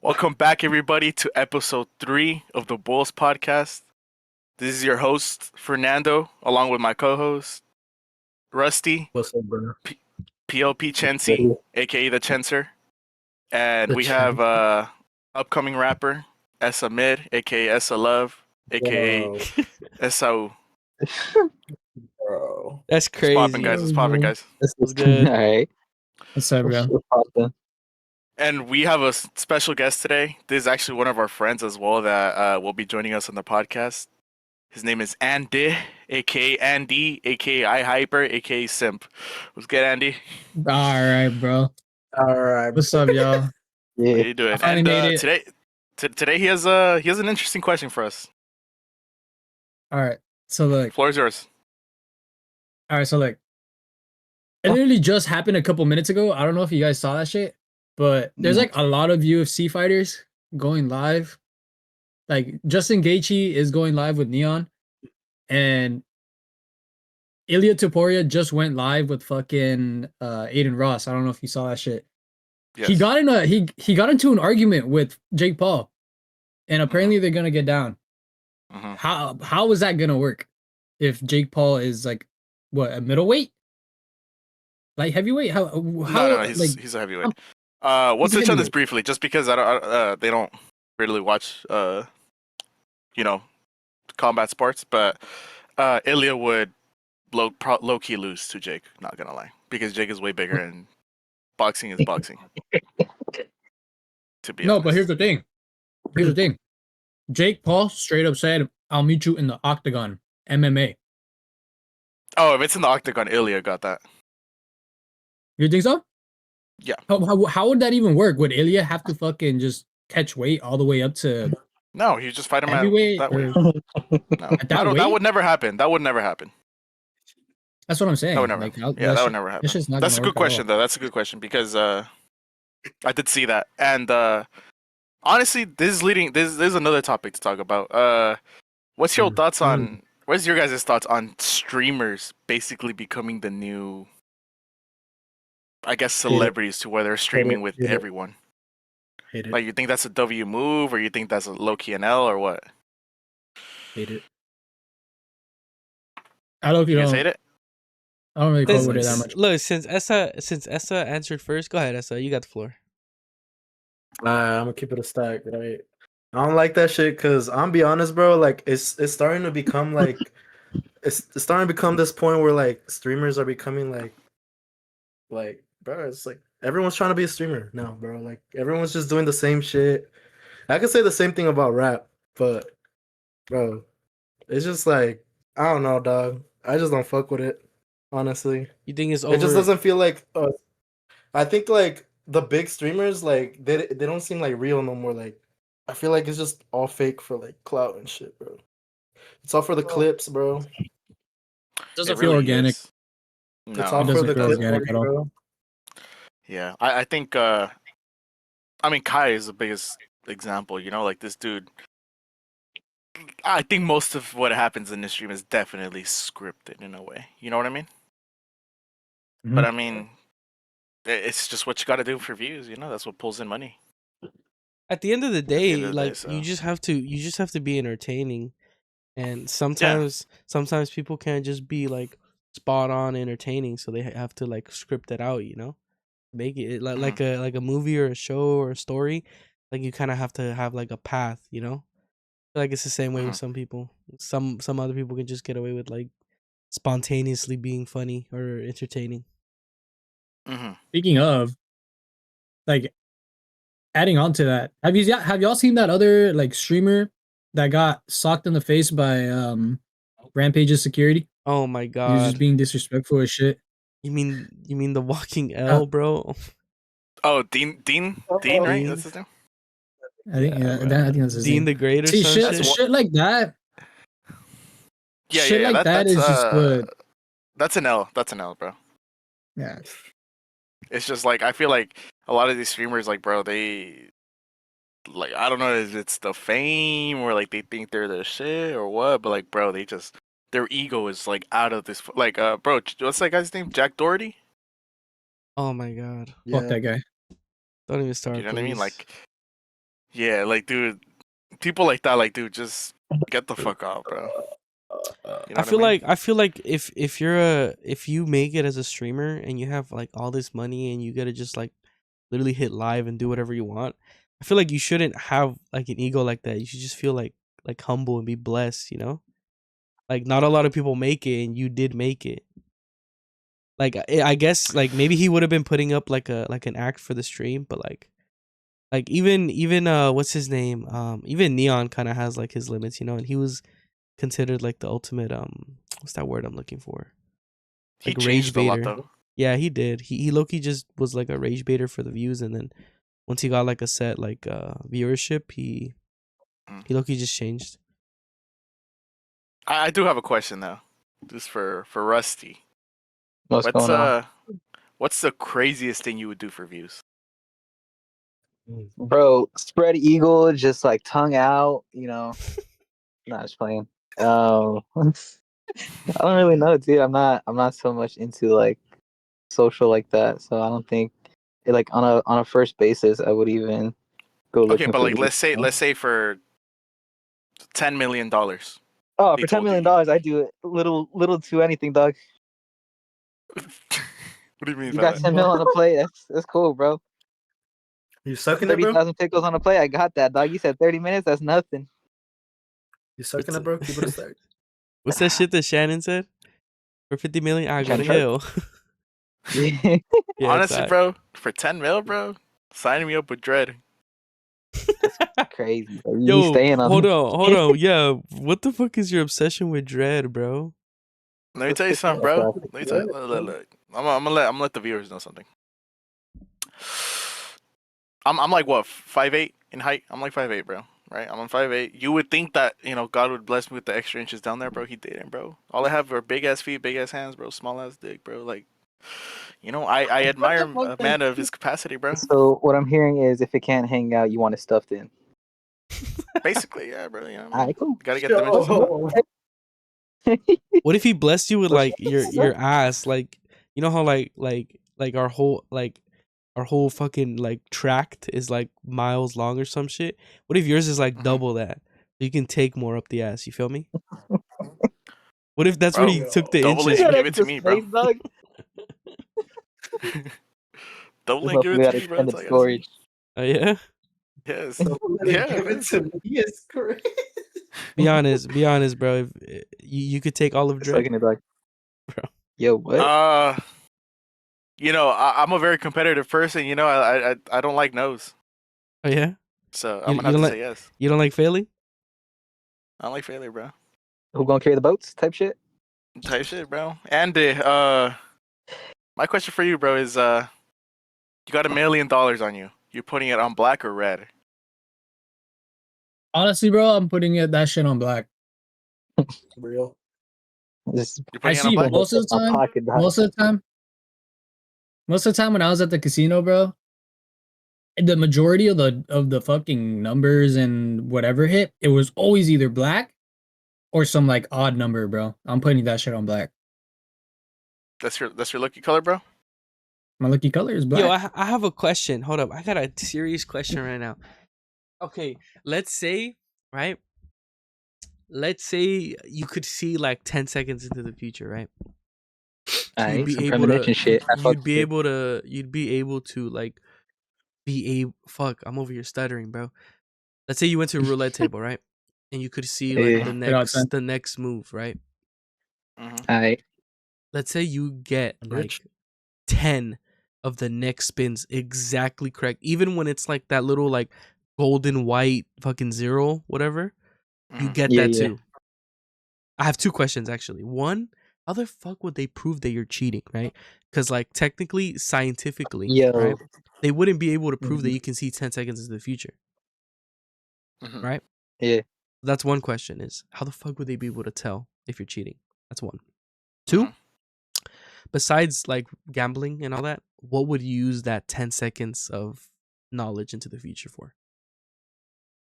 Welcome back, everybody, to episode 3 of the Bools podcast. This is your host, Fernando, along with my co host, Rusty, What's up, bro? PLP Chensi, aka the Chenser. And The we have Chen. upcoming rapper, Essa Mid, aka Essa Love, aka Whoa, Essa. bro. That's What's popping, crazy. guys? What's popping, guys? This Was is good. All right. What's up, bro? What's poppin'? And we have a special guest today. This is actually one of our friends as well that will be joining us on the podcast. His name is Andy, aka Andy, aka iHyper, aka Simp. What's good, Andy? All right, bro. All right. What's up, y'all? How Yeah. you doing? I finally made it. Today he has an interesting question for us. All right. So look. Floor is yours. All right. So look. It literally just happened a couple minutes ago. I don't know if you guys saw that shit, but there's like a lot of UFC fighters going live. Like Justin Gaethje is going live with Neon, and Ilya Taporia just went live with fucking Aiden Ross. I don't know if you saw that shit. Yes. He got in he got into an argument with Jake Paul, and apparently they're gonna get down. Mhm. How is that gonna work if Jake Paul is like what, a middleweight, like heavyweight? How No, he's a heavyweight. We'll he's a touch on this heavyweight. briefly, just because they don't really watch combat sports, but Ilya would low key lose to Jake. Not gonna lie, because Jake is way bigger and boxing is boxing. To be No, honest. but here's the thing. Jake Paul straight up said, "I'll meet you in the octagon, MMA." Oh, if it's in the octagon, Ilya got that. You think so? Yeah. How would that even work? Would Ilya have to fucking just catch weight all the way up to No, you just fight him heavyweight? at that way. Or- No, At that that weight? would never happen. That would never happen. That's what I'm saying. That would never Like, happen. Yeah, that would never happen. That's just not That's a gonna good work at all. question, though. That's a good question because I did see that, and honestly, this is another topic to talk about. What's your thoughts on? What's your guys' thoughts on streamers basically becoming the new, I guess, celebrities to where they're streaming with everyone? Hate it. Like, you think that's a W move, or you think that's a low key an L, or what? Hate it. I don't know if You you guys don't. hate it? I don't really This- fuck with it that much. Look, since Essa answered first, go ahead, Essa. You got the floor. I'm gonna keep it a stack, right? I don't like that shit because I'm be honest, bro. Like it's starting to become like it's starting to become this point where like streamers are becoming like bro. It's like everyone's trying to be a streamer now, bro. Like everyone's just doing the same shit. I could say the same thing about rap, but bro, it's just like I don't know, dog. I just don't fuck with it, honestly. You think it's over? It just doesn't feel like. I think like the big streamers, like they don't seem like real no more. Like I feel like it's just all fake for like clout and shit, bro. It's all for the clips, bro. Doesn't It feel really organic. is. It's No, all It for doesn't the feel clip, organic at all. bro. yeah, I think Kai is the biggest example. You know, like this dude. I think most of what happens in this stream is definitely scripted in a way. You know what I mean? Mhm. But I mean, it's just what you got to do for views. You know, that's what pulls in money. At the end of the the day, end of the like day, so. you just have to be entertaining, and sometimes people can't just be like spot on entertaining, so they have to like script it out. You know, make it like a movie or a show or a story. Like you kind of have to have like a path. You know, like it's the same way with some people. Some other people can just get away with like spontaneously being funny or entertaining. Mm-hmm. Speaking of, like, adding on to that, have y'all seen that other like streamer that got socked in the face by Rampage's security? Oh my He was god! just being disrespectful as shit. You mean the walking L, bro? Oh, Dean, right? Dean? That's his name. I think Yeah, I bro. think that's his Dean name. the Great or See, some shit, shit. shit like that. Yeah, shit like that that's is just what. That's an L. That's an L, bro. Yeah. It's just like I feel like a lot of these streamers, like, bro, they like I don't know if it's the fame or like they think they're the shit or what, but like, bro, they just their ego is like out of this. Like, bro, what's that guy's name? Jack Doherty. Oh my god! Fuck that guy. Don't even start. You know what I mean? please. Like, Yeah, like, dude, people like that, like, dude, just get the fuck out, bro. You know I what I feel mean? like if you make it as a streamer and you have like all this money and you gotta just like literally hit live and do whatever you want, I feel like you shouldn't have like an ego like that. You should just feel like humble and be blessed, you know? Like not a lot of people make it and you did make it. Like I guess like maybe he would have been putting up like an act for the stream, but like even what's his name? Even Neon kind of has like his limits, you know, and he was considered like the ultimate what's that word I'm looking for? He Like rage changed a lot, baiter. though. Yeah, he did. He Loki just was like a rage baiter for the views, and then once he got like a set like viewership, Mm. he Loki just changed. I do have a question, though. Just for Rusty. What's going on? What's the craziest thing you would do for views? Bro, spread eagle, just like tongue out, you know. Not just playing. I don't really know, dude. I'm not so much into like social like that, so I don't think like on a first basis I would even go Okay, looking but for like these. let's say for $10 million. Oh, They for $10 told million, you. I do it little to anything, dog. What do you mean You by got that? 10 mil on the plate. That's cool, bro. You sucking it, bro? 30,000 pickles on the plate. I got that, dog. You said 30 minutes. That's nothing. You sucking it, bro? Keep it a stack. What's that shit that Shannon said? For 50 million, I go to Shannon hell. Yeah. Yeah, it's Honestly, that. bro, for 10 mil, bro, sign me up with Dread. Crazy. Bro. You Yo, staying on? hold on. Yeah, what the fuck is your obsession with Dread, bro? Let me tell you something, bro. Let me tell you. Look. I'm gonna let the viewers know something. I'm like what 5'8" in height. I'm like 5'8", bro. Right? I'm on 5'8". You would think that God would bless me with the extra inches down there, bro. He didn't, bro. All I have are big ass feet, big ass hands, bro. Small ass dick, bro. Like, I admire a man of his capacity, bro. So what I'm hearing is, if it can't hang out, you want it stuffed in. Basically, yeah, bro. You know what I mean? Alright, cool. Gotta get them inches. What if he blessed you with Well, like your ass, like you know how like our whole fucking like tract is like miles long or some shit. What if yours is like Mhm. double that? So you can take more up the ass. You feel me? What if that's Bro, what he took the double it inches? and Yeah, give that's it to the me, bro. space, dog. Double This and give motherfucker it got to me, bro. That's extended all I gotta say. storage. Oh yeah. Yes. Yeah, give bro. it to me. It's crazy. Be honest, bro. If you could take all of Dread, Sucking it, dog. bro. Yo, what? I'm a very competitive person. I don't like no's, Oh yeah. so You, I'm gonna you have don't to like say yes. you don't like failing? I don't like failure, bro. Who gonna carry the boats? Type shit. Type shit, bro. Andy, my question for you, bro, is you got $1 million on you. You're putting it on black or red? Honestly, bro, I'm putting that shit on black. Real. Just You're I putting it on see black. most of the my time. pocket, dog. Most of the time when I was at the casino, bro, the majority of the fucking numbers and whatever hit, it was always either black or some like odd number, bro. I'm putting that shit on black. That's your lucky color, bro. My lucky color is black. Yo, I have a question. Hold up. I got a serious question right now. Okay, let's say, right? Let's say you could see like 10 seconds into the future, right? So you'd Alright, be some able to premonition shit. I fuck you'd be with it. able to like be a fuck, I'm over here stuttering, bro. Let's say you went to a roulette table, right? And you could see like Yeah. the next move, right? Mm-hmm. Alright. Let's say you get I'm like rich. 10 of the next spins exactly correct, even when it's like that little like golden white fucking zero, whatever. You Mm-hmm. get Yeah, that yeah. too. I have two questions actually. One, how the fuck would they prove that you're cheating, right? Because like technically, scientifically, Yo. right? They wouldn't be able to prove that Mhm. you can see 10 seconds into the future, Mm-hmm. right? Yeah. That's one question, is how the fuck would they be able to tell if you're cheating? That's one. Two, besides like gambling and all that, what would you use that 10 seconds of knowledge into the future for?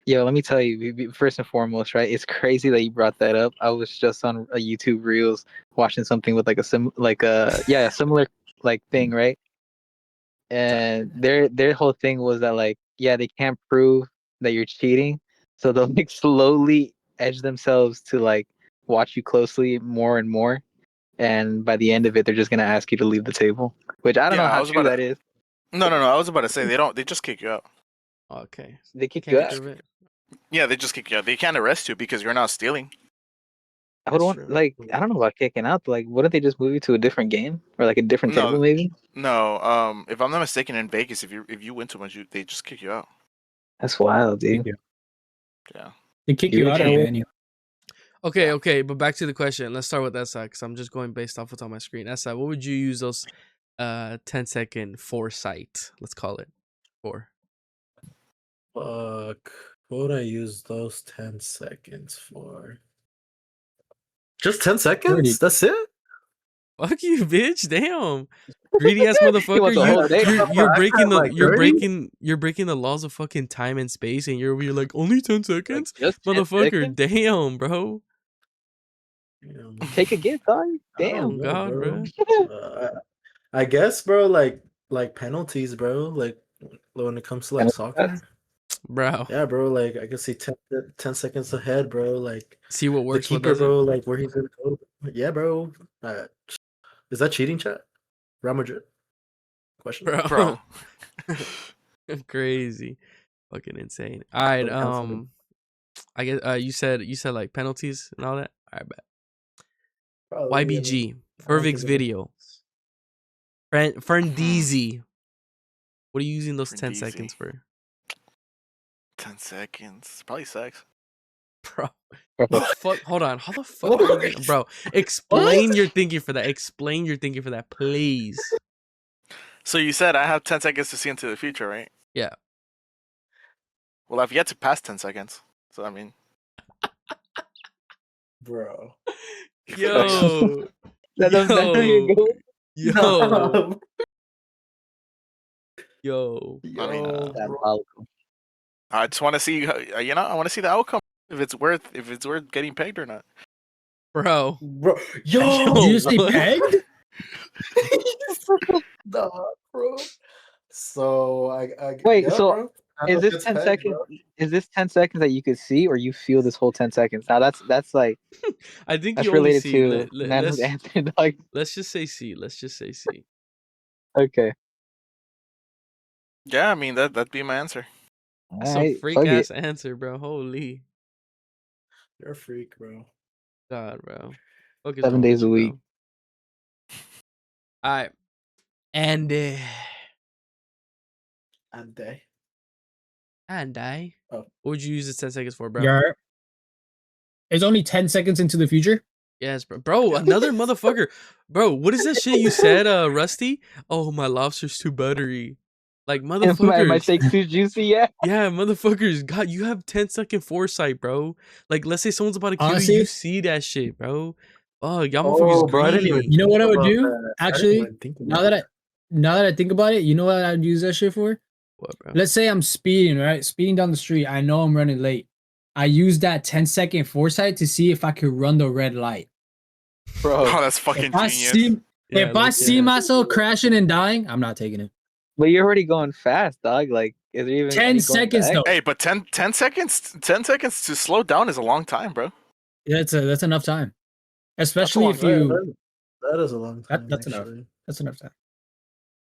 Yo, let me tell you, first and foremost, right? It's crazy that you brought that up. I was just on a YouTube Reels watching something with like a similar like thing, right? And their whole thing was that like, yeah, they can't prove that you're cheating, so they'll like slowly edge themselves to like watch you closely more and more, and by the end of it, they're just gonna ask you to leave the table. Which I don't know Yeah, I how was true about that to. is. No, no, no. I was about to say they don't. They just kick you out. Okay. They kick Can't you get out. rid of it. Yeah, they just kick you out. They can't arrest you because you're not stealing. I would That's want true. like I don't know about kicking out. But, like, wouldn't they just move you to a different game or like a different No. table maybe? No. If I'm not mistaken, in Vegas, if you win too much, they just kick you out. That's wild, dude. Yeah. They kick You you would out or change. ban you. Okay, Yeah. okay, but back to the question. Let's start with that side because I'm just going based off what's on my screen. That side, what would you use those 10-second foresight? Let's call it for. Fuck. What would I use those 10 seconds for? Just 10 seconds? Already. That's it? Fuck you, bitch! Damn, greedy ass He motherfucker! wants a whole day. You're breaking the like 30? you're breaking the laws of fucking time and space, and you're like only 10 Like, seconds, just 10 motherfucker! seconds? Damn, bro. Take a gift, dog. I Damn. don't know, God, bro. bro. I guess, bro, like penalties, bro. Like when it comes to like soccer. Bro. Yeah, bro. Like I can see 10 seconds ahead, bro. Like See what the works, what keeper, doesn't. bro. Like where he's gonna go. Yeah, bro. Is that cheating, chat? Real Madrid? Question. Bro. Bro. Crazy. Fucking insane. All right, Don't cancel me. I guess you said like penalties and all that. All right, bet. Probably, I mean, YBG, I don't Fervix think video, Ferndeezy. What are you using those 10 Ferndeezy. seconds for? 10 seconds. Probably sex. Bro, the fuck? Hold on. How the fuck are you getting, bro? Explain your thinking for that. Explain your thinking for that, please. So you said I have 10 seconds to see into the future, right? Yeah. Well, I've yet to pass 10 seconds. So, I mean. bro. Yo. That's how you go. Yo. Yo. I mean, Yo, bro. Diabolical. I just want to see, I want to see the outcome. If it's worth getting pegged or not. Bro. Bro, yo, Did you just say what? pegged? nah, bro. So I Wait, yeah, so bro. is this It's 10 pegged, seconds? bro. Is this 10 seconds that you could see, or you feel this whole 10 seconds? Now that's like I think that's you only related see. to manhood answer, dog. Let's just say C. Let's just say C. Okay, Yeah, I mean, that'd be my answer. all That's a right, freak fuck ass it. answer, bro. Holy You're a freak, bro. God, bro. Fuck is 7 wrong days with a you, week. bro? All right, and I. Oh. What would you use this 10 seconds for, bro? Yeah. It's only 10 seconds into the future. Yes, bro. Bro, another motherfucker. Bro, what is that shit you said, Rusty? Oh, my lobster's too buttery. Like my motherfuckers. steak's too juicy, yeah. Yeah, motherfuckers. God, you have 10-second foresight, bro. Like, let's say someone's about to kill you, Honestly- you see that shit, bro. Oh, y'all Oh, motherfuckers bro, I didn't even greedy. You know what I would about do? that. I didn't Actually, even think about now that I think about it, you know what I'd use that shit for? What, bro? Let's say I'm speeding, right? Speeding down the street. I know I'm running late. I use that 10-second foresight to see if I could run the red light. Oh, Bro, that's fucking If I genius. see, Yeah, if I look, see yeah. myself crashing and dying, I'm not taking it. but you're already going fast, dog. Like, is there even 10 any going seconds back? though. Hey, but 10 seconds 10 seconds to slow down is a long time, bro. That's enough time. Especially long if you That is a long time. that's enough. actually. That's enough time.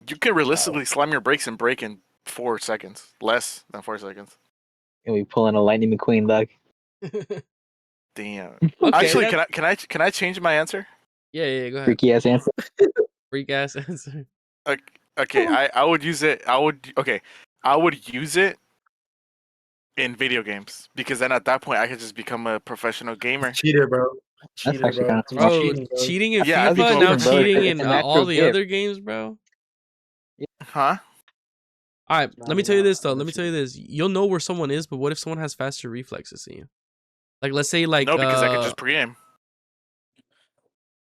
You can realistically slam your brakes and brake in 4 seconds. Less than 4 seconds. And we pulling a Lightning McQueen, dog. Damn. Okay, Actually, that's- can I change my answer? Yeah, go ahead. Freaky ass answer. Freak ass answer. Okay, I would use it. I would use it in video games because then at that point I could just become a professional gamer. Cheater, bro. Cheater, actually bro. kinda Bro, Cheating, bro. cheating in Yeah, I'd be FIFA, cheating, now bro. cheating It's in a all natural the gift. other games, bro. Huh? All right, Nah, let me tell you nah, this though. I'm Let a me tell you this. You'll know where someone is, but what if someone has faster reflexes than you? Like, let's say, like, No, because I could just pre-aim.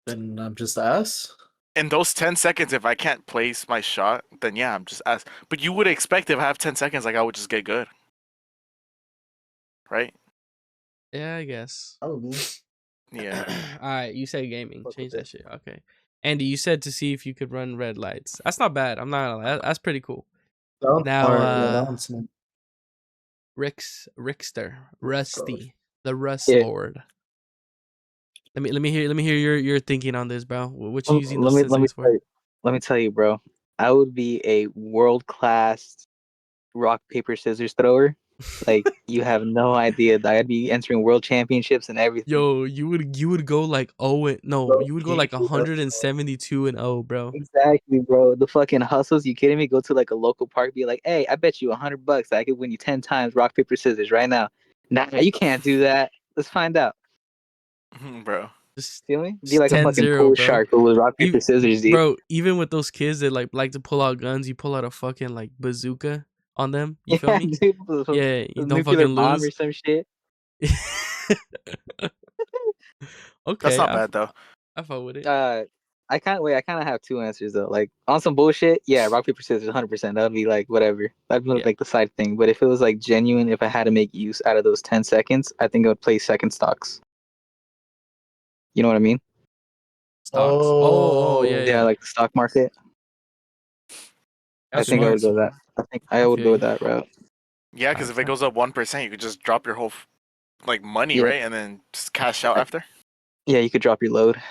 Then I'm just ass. In those 10 seconds, if I can't place my shot, then yeah, I'm just ass. But you would expect if I have 10 seconds, like I would just get good, right? yeah, I guess. Probably. Yeah. All right, you said gaming. Fuck Change with that shit. Okay. Andy, you said to see if you could run red lights. That's not bad. I'm not gonna lie. That's pretty cool. That one's Now, smart. Yeah, that one's smart. Rickster, Rusty, the Rust Yeah. Lord. Let me hear your thinking on this, bro. What you using those Let 10 me seconds tell for? you, let me tell you, bro. I would be a world class rock paper scissors thrower. Like you have no idea. I'd be entering world championships and everything. Yo, you would go like you would go like 172-0, bro. Exactly, bro. The fucking hustles. You kidding me? Go to like a local park. Be like, hey, I bet you $100 I could win you 10 times rock paper scissors right now. Nah, you can't do that. Let's find out. Bro. Just, Feel me? Be just like a fucking 10-0, pool bro. shark, but with rock paper You, scissors, dude. bro, even with those kids that like to pull out guns, you pull out a fucking like bazooka on them. You feel Yeah, me? dude. Yeah, you A don't nuclear fucking bomb or lose. some shit. That's Okay, not bad though. I fuck with it. I kind of have two answers though. Like on some bullshit, yeah, rock paper scissors, 100%. That would be like whatever. That'd be Yeah. like the side thing. But if it was like genuine, if I had to make use out of those 10 seconds, I think I would play second stocks. You know what I mean? Stocks. Oh, yeah, Yeah, yeah. like the stock market. That's I think I smart. would go that. I think I would feel go you. that route. Yeah, because if it goes up 1%, you could just drop your whole like money, Yeah. right, and then just cash out after. Yeah, you could drop your load.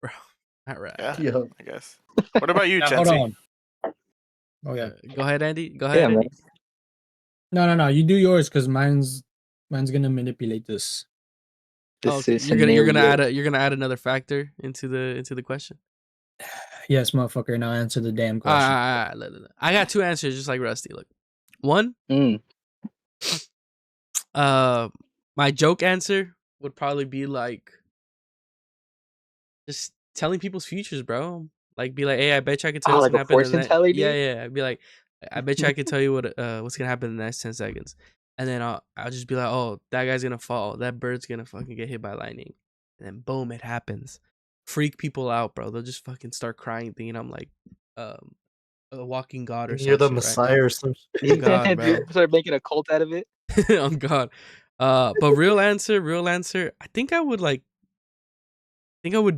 Bro, all right. Yeah, Yo. I guess. What about you, Now, hold Chenzi? on. Oh yeah. Go ahead, Andy. Go Yeah, ahead, man. Andy. No. You do yours because mine's gonna manipulate this. This Oh, okay. is You're gonna scenario. add another factor into the question. Yes, motherfucker. Now answer the damn question. I got two answers, just like Rusty. Look, one, Mm. my joke answer would probably be like just telling people's futures, bro. Like, be like, hey, I bet you I could tell you Oh, what's like gonna a happen in fortune the teller, dude? yeah. I'd be like, I bet you I could tell you what's gonna happen in the next 10 seconds, and then I'll just be like, oh, that guy's gonna fall, that bird's gonna fucking get hit by lightning, and then boom, it happens. Freak people out, bro. They'll just fucking start crying, thinking I'm like, a walking god or You're some the shit, right? Messiah or some shit. On God, bro. Dude, start making a cult out of it. On God. But real answer. I think I would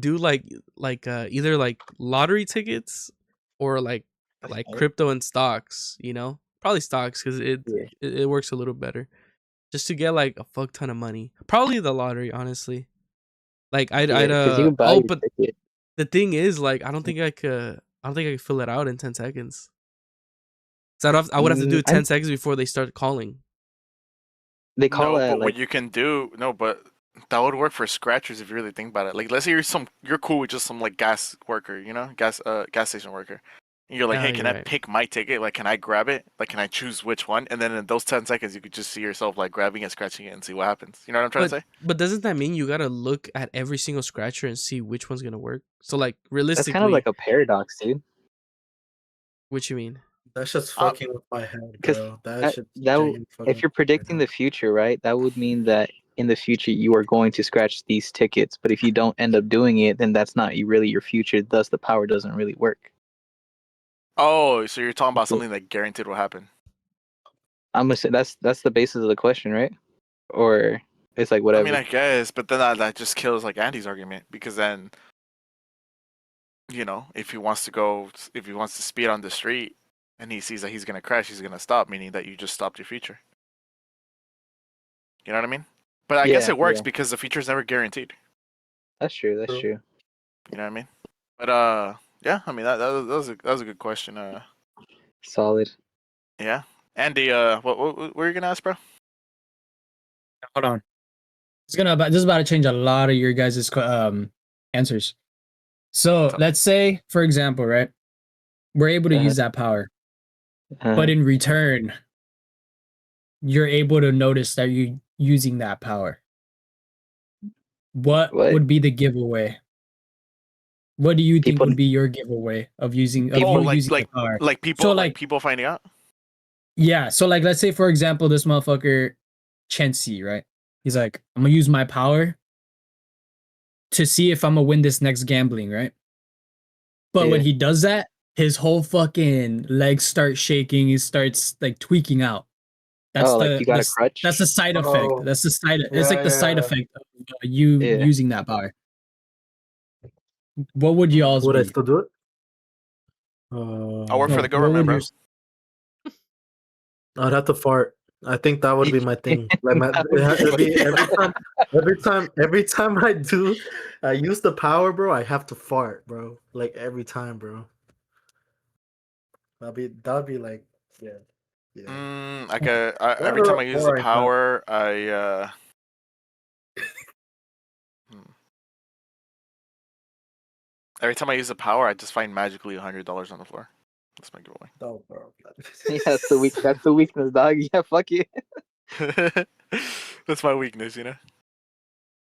do like either like lottery tickets or like crypto and stocks. You know, probably stocks because Yeah. it works a little better. Just to get like a fuck ton of money. Probably the lottery, honestly. Like I'd Because you can buy your but ticket. the thing is, like, I don't think I could fill it out in 10 seconds. So I would have to do it 10 seconds before they start calling. They call No, that but like what you can do, no, but that would work for scratchers if you really think about it. Like, let's say you're cool with just some like gas worker, you know, gas station worker. And you're like, hey, Oh, can you're I right. pick my ticket? Like, can I grab it? Like, can I choose which one? And then in those 10 seconds, you could just see yourself like grabbing it, scratching it, and see what happens. You know what I'm trying to say? But doesn't that mean you gotta look at every single scratcher and see which one's gonna work? So like that's realistically, kind of like a paradox, dude. what you mean? That's just fucking with my head, Because bro. That shit's if genuine fucking you're predicting the future, right, that would mean that in the future you are going to scratch these tickets. But if you don't end up doing it, then that's not really your future. Thus, the power doesn't really work. Oh, so you're talking about something that guaranteed will happen. I'm gonna say that's the basis of the question, right? Or it's like whatever. I mean, I guess, but then that just kills like Andy's argument because then, you know, if he wants to speed on the street and he sees that he's gonna crash, he's gonna stop, meaning that you just stopped your future. You know what I mean? But I guess Yeah, it works yeah. because the future's never guaranteed. That's true. That's True. true. You know what I mean? But yeah, I mean that was a good question. Solid. Yeah, Andy, what were you gonna ask, bro? Hold on. This is about to change a lot of your guys' answers. So let's say, for example, right, we're able to use that power, but in return, you're able to notice that you're using that power. What would be the giveaway? What do you think People- would be your giveaway of using People- you like using the power? people So, like people finding out. Yeah, so like let's say for example this motherfucker Chensi, right? He's like, I'm gonna use my power to see if I'm gonna win this next gambling, right? But when he does that, his whole fucking legs start shaking. He starts like tweaking out. That's like you got a crutch. That's the side effect. Oh. That's the side. It's like the side effect of you using that power. What would y'all's Would I be? still do it? I work for the government, bro. I'd have to fart. I think that would be my thing. Like every time I use the power, bro. I have to fart, bro. Like every time, bro. That'd be like, yeah. Every time I use the power, every time I use the power, I just find magically $100 on the floor. That's my giveaway. Oh, bro. Yeah, that's the weakness, dog. Yeah, fuck it. That's my weakness, you know.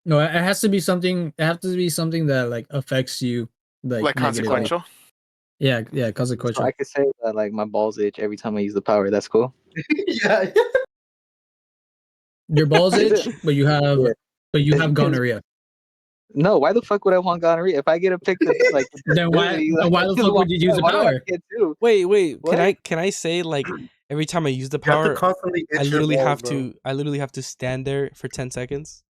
No, it has to be something. It has to be something that like affects you, Like negatively. consequential. Yeah, So consequential. I could say that like my balls itch every time I use the power. That's cool. Yeah. Your balls itch, but you have Yeah. gonorrhea. No, why the fuck would I want gonorrhea? If I get to pick the like the Then why ability, like, why I the just fuck want would you use the Why do I power? get two? Wait, What? can I say like every time I use the You have to power, constantly itch I your literally balls, have bro. to stand there for 10 seconds.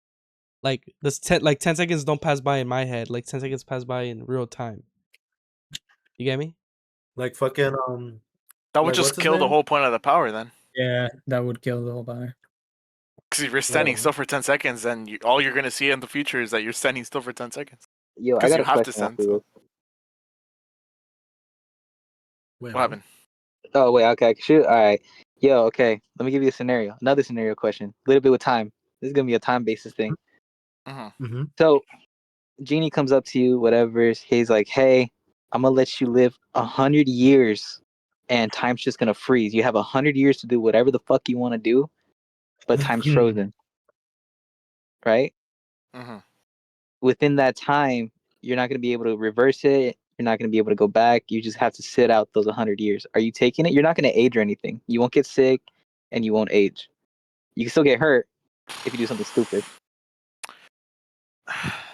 Like 10 seconds don't pass by in my head. Like 10 seconds pass by in real time. You get me? Like fucking That would like, just what's his kill the name? whole point of the power then. Yeah, that would kill the whole power. Because if you're standing Oh. still for 10 seconds, then all you're gonna see in the future is that you're standing still for 10 seconds. Yo, I Because got you a have to question stand after still. this. Wait, What happened? Oh wait, okay, shoot. All right. Yo, okay. Let me give you a scenario. Another scenario question. A little bit with time. This is gonna be a time basis thing. Mm-hmm. So Genie comes up to you, whatever. He's like, "Hey, I'm gonna let you live 100 years, and time's just gonna freeze. You have 100 years to do whatever the fuck you want to do, but time's frozen, right? Mm-hmm. Within that time, you're not gonna be able to reverse it. You're not gonna be able to go back. You just have to sit out those 100 years. Are you taking it? You're not gonna age or anything. You won't get sick, and you won't age. You can still get hurt if you do something stupid.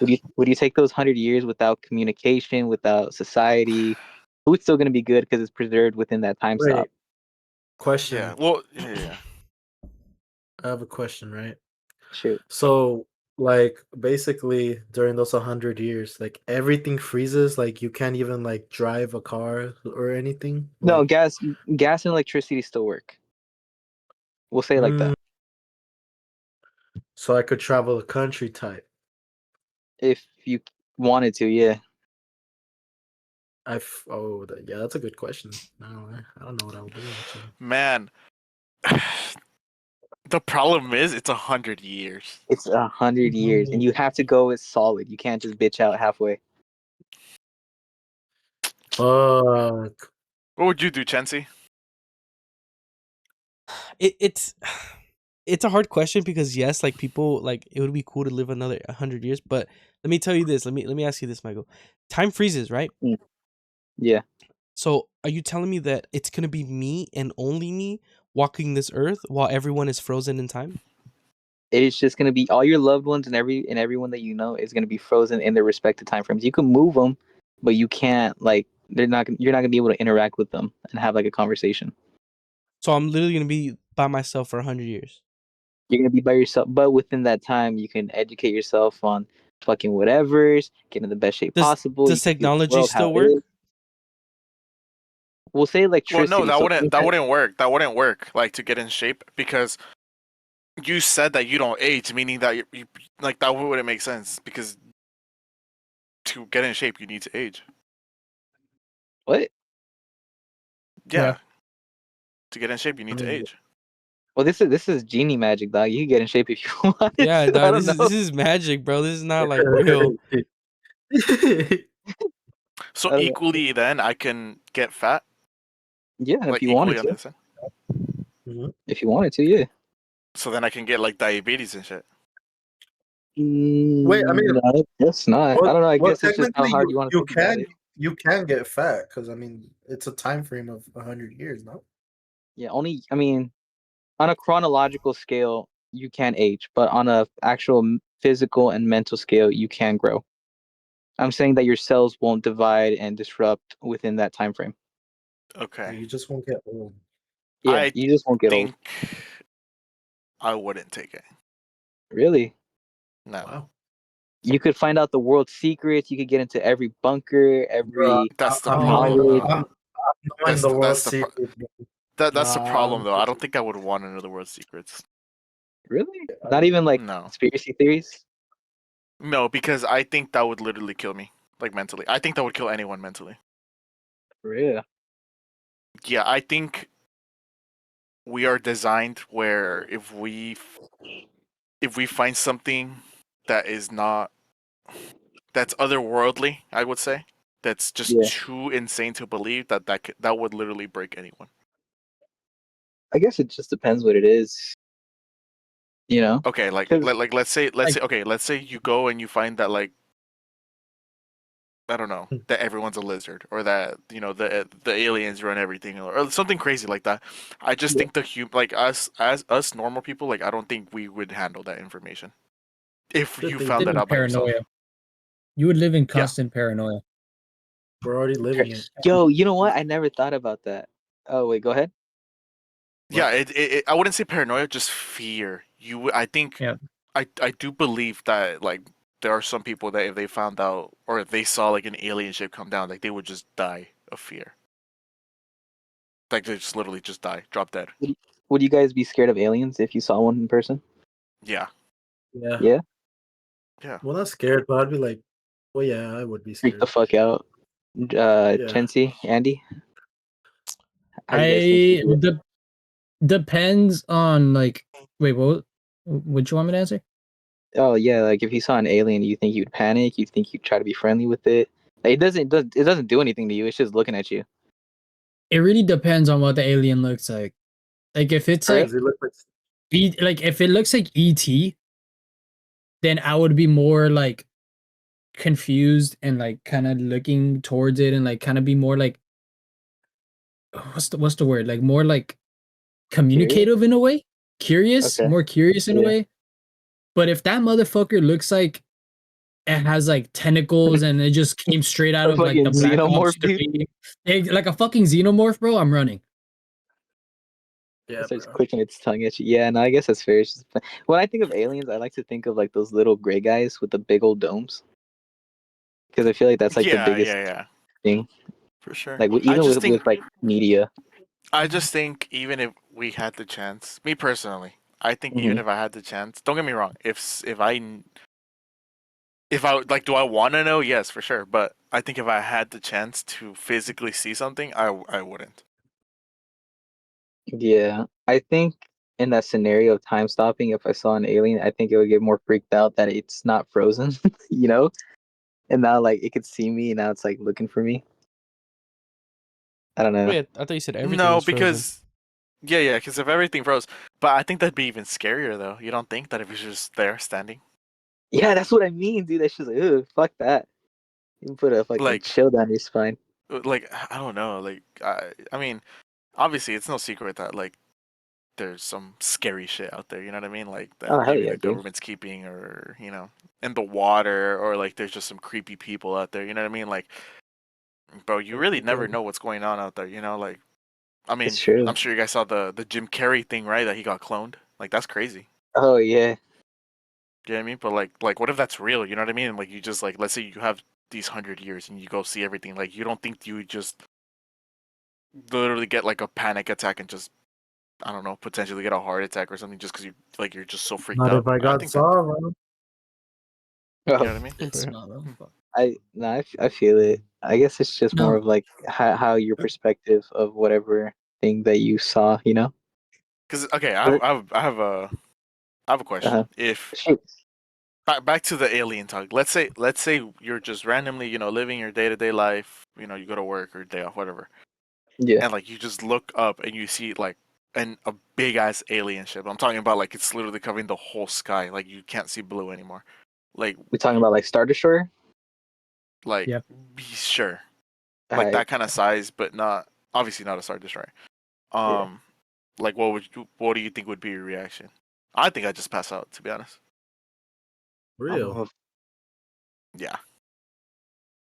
Would you take those 100 years without communication, without society? Food's still gonna be good because it's preserved within that time stop. Wait. Question. Yeah. Well. Yeah. I have a question, right? Shoot. So, like, basically, during those 100 years, like everything freezes. Like, you can't even like drive a car or anything. No, Like, gas and electricity still work. We'll say it like that. so I could travel the country type. If you wanted to, yeah. Yeah, that's a good question. I don't know what I would do actually. Man. The problem is, it's 100 years. It's 100 years, and you have to go with solid. You can't just bitch out halfway. Fuck. What would you do, Chansey? It's a hard question because yes, like people like it would be cool to live another 100 years, but let me tell you this. Let me ask you this, Michael. Time freezes, right? Yeah. So are you telling me that it's gonna be me and only me walking this earth while everyone is frozen in time? It's just gonna be all your loved ones and everyone that you know is gonna be frozen in their respective time frames. You can move them, but you can't like you're not gonna be able to interact with them and have like a conversation. So I'm literally gonna be by myself for 100 years. You're gonna be by yourself, but within that time, you can educate yourself on fucking whatever's, get in the best shape possible. Does You can see the technology world how still it work? is. We'll say Well, electricity. no, that so wouldn't work. That wouldn't work. Like to get in shape because you said that you don't age, meaning that you like that wouldn't make sense because to get in shape you need to age. What? Yeah. To get in shape you need to age. Well, this is genie magic, dog. You can get in shape if you want. Yeah, I dog, don't know. this is magic, bro. This is not like real. So equally, then I can get fat. Yeah, if Like you wanted equally on to. this end. If you wanted to, yeah. So then I can get like diabetes and shit. Wait, I mean, No, I guess not. I don't know. I guess it's just how technically hard you want to think about it. you can get fat because I mean it's a time frame of 100 years, no? Yeah, only. I mean, on a chronological scale, you can age, but on a actual physical and mental scale, you can grow. I'm saying that your cells won't divide and disrupt within that time frame. Okay. You just won't get old. Yeah, I you just won't get old. think I wouldn't take it. Really? No. Wow. You could find out the world's secrets. You could get into every bunker, Bro, every That's the I'm problem. knowledge. I'm knowing the world's secret. Bro. That's the Nah, I problem don't though. I think don't so. think I would want to know the world's secrets. Really? Not even like No, conspiracy theories? no, because I think that would literally kill me, like mentally. I think that would kill anyone mentally. For real? Yeah, I think we are designed where if we find something that is not that's otherworldly, I would say, that's just Yeah. too insane to believe that would literally break anyone. I guess it just depends what it is, you know? Okay, like 'Cause, like let's Like, say okay, let's say you go and you find that like I don't know that everyone's a lizard or that the aliens run everything or something crazy like that. I just yeah. think like us as us normal people like I don't think we would handle that information if The you thing found live that in out by yourself. paranoia. You would live in Yeah. constant paranoia. we're already living it. Yo, you know what? I never thought about that. Oh, wait, go ahead. Yeah, What? I wouldn't say paranoia, just fear. I think Yeah. I do believe that like there are some people that if they found out or if they saw like an alien ship come down, like they would just die of fear. Like they just literally just die, drop dead. Would you guys be scared of aliens if you saw one in person? Yeah, Yeah. Yeah? yeah. Well, not scared, but I'd be like, well, yeah, I would be Freak the scared. fuck out. Yeah. Chensi, Andy, how do you guys think you'd I do it? depends on like. Wait, what you want me to answer? Oh yeah, like if you saw an alien, you think you'd panic? You think you'd try to be friendly with it? Like, it doesn't do anything to you. It's just looking at you. It really depends on what the alien looks like. Like if it's For real? like Does he look like? like if it looks like ET, then I would be more like confused and like kind of looking towards it and like kind of be more like what's the word? Like more like Curious? communicative in a way, curious, Okay. more curious in a Yeah. way. But if that motherfucker looks like it has like tentacles and it just came straight out A of like the fucking Black Ops xenomorph, dude. 3, like a fucking xenomorph, bro, I'm running. Yeah, It starts bro. clicking its tongue at you. Yeah, no, I guess that's fair. It's just, when I think of aliens, I like to think of like those little gray guys with the big old domes because I feel like that's like the Yeah, biggest yeah, yeah. thing. For sure. Like I even just with think like media. I just think even if we had the chance, me personally, I think even Hmm. if I had the chance, don't get me wrong, if I like do I want to know? Yes, for sure, but I think if I had the chance to physically see something, I wouldn't. Yeah, I think in that scenario of time stopping, if I saw an alien, I think it would get more freaked out that it's not frozen, you know, and now like it could see me, and now it's like looking for me. I don't know. Wait, I thought you said everything No, was frozen. because yeah, because if everything froze, but I think that'd be even scarier though. You don't think that if it's just there standing, Yeah, that's what I mean, dude. That's just like, ugh, fuck that. You can put a fucking like chill down your spine. like I don't know, like I mean, obviously it's no secret that like there's some scary shit out there. You know what I mean? Like that Oh hell maybe yeah, the dude. government's keeping, or in the water, or like there's just some creepy people out there. You know what I mean? Like, bro, you really never know what's going on out there. Like, I It's mean, true. I'm sure you guys saw the Jim Carrey thing, right? That he got cloned. Like, that's crazy. Oh yeah, You know what I mean? But like, what if that's real? You know what I mean? Like, you just like, let's say you have these 100 years and you go see everything. Like, you don't think you would just literally get like a panic attack and just I don't know, potentially get a heart attack or something just because you're just so freaked Not out. if I I got think that Saw, bro. you oh, know what I mean. It's Bro. not a fuck. I feel it. I guess it's just more No, of like how your perspective of whatever thing that you saw, you know. Because okay, But, I have a question. uh-huh. If Shoot. back to the alien talk, let's say you're just randomly living your day to day life. You go to work or day off, whatever, Yeah, and like you just look up and you see like a big ass alien ship. I'm talking about like it's literally covering the whole sky. Like you can't see blue anymore. Like we talking about like Star Destroyer. like yep. be sure like Alright, that kind of size, but not obviously not a Star Destroyer. yeah. Um, like what do you think would be your reaction? I think I'd just pass out, to be honest. Real. Oh, Yeah.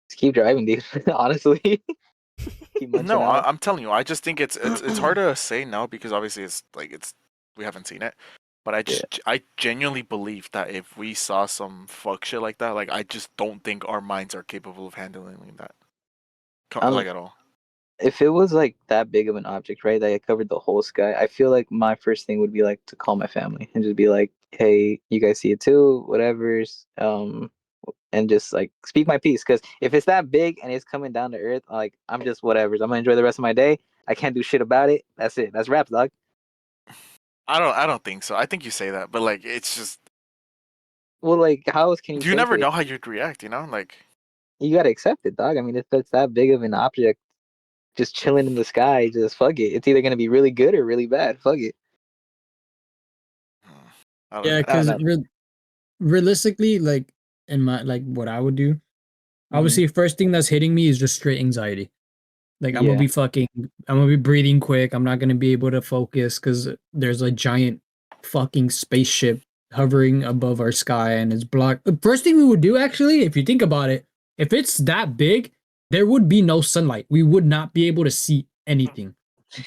just keep driving, dude. Honestly, keep munching No, out. I'm telling you, I just think it's hard to say no because obviously it's we haven't seen it, but Yeah, I genuinely believe that if we saw some fuck shit like that, like I just don't think our minds are capable of handling that, I'm like at all. if it was like that big of an object, right, that it covered the whole sky, I feel like my first thing would be like to call my family and just be like, "Hey, you guys see it too? Whatever's and just like speak my piece. Because if it's that big and it's coming down to earth, like I'm just whatever's. I'm gonna enjoy the rest of my day. I can't do shit about it. That's it. That's rap, dog. I don't think so. I think you say that, but like it's just Well, like how else can you you take never it? know how you'd react, you know? Like You gotta accept it, dog. I mean, if it's that big of an object just chilling in the sky, just fuck it. It's either gonna be really good or really bad. Fuck it. I don't Yeah, know. I don't because know. realistically, like in my like what I would do, Mhm. obviously, first thing that's hitting me is just straight anxiety. Like Yeah. I'm gonna be breathing quick. I'm not gonna be able to focus because there's a giant fucking spaceship hovering above our sky and it's blocked. The first thing we would do, actually, if you think about it, if it's that big, there would be no sunlight. We would not be able to see anything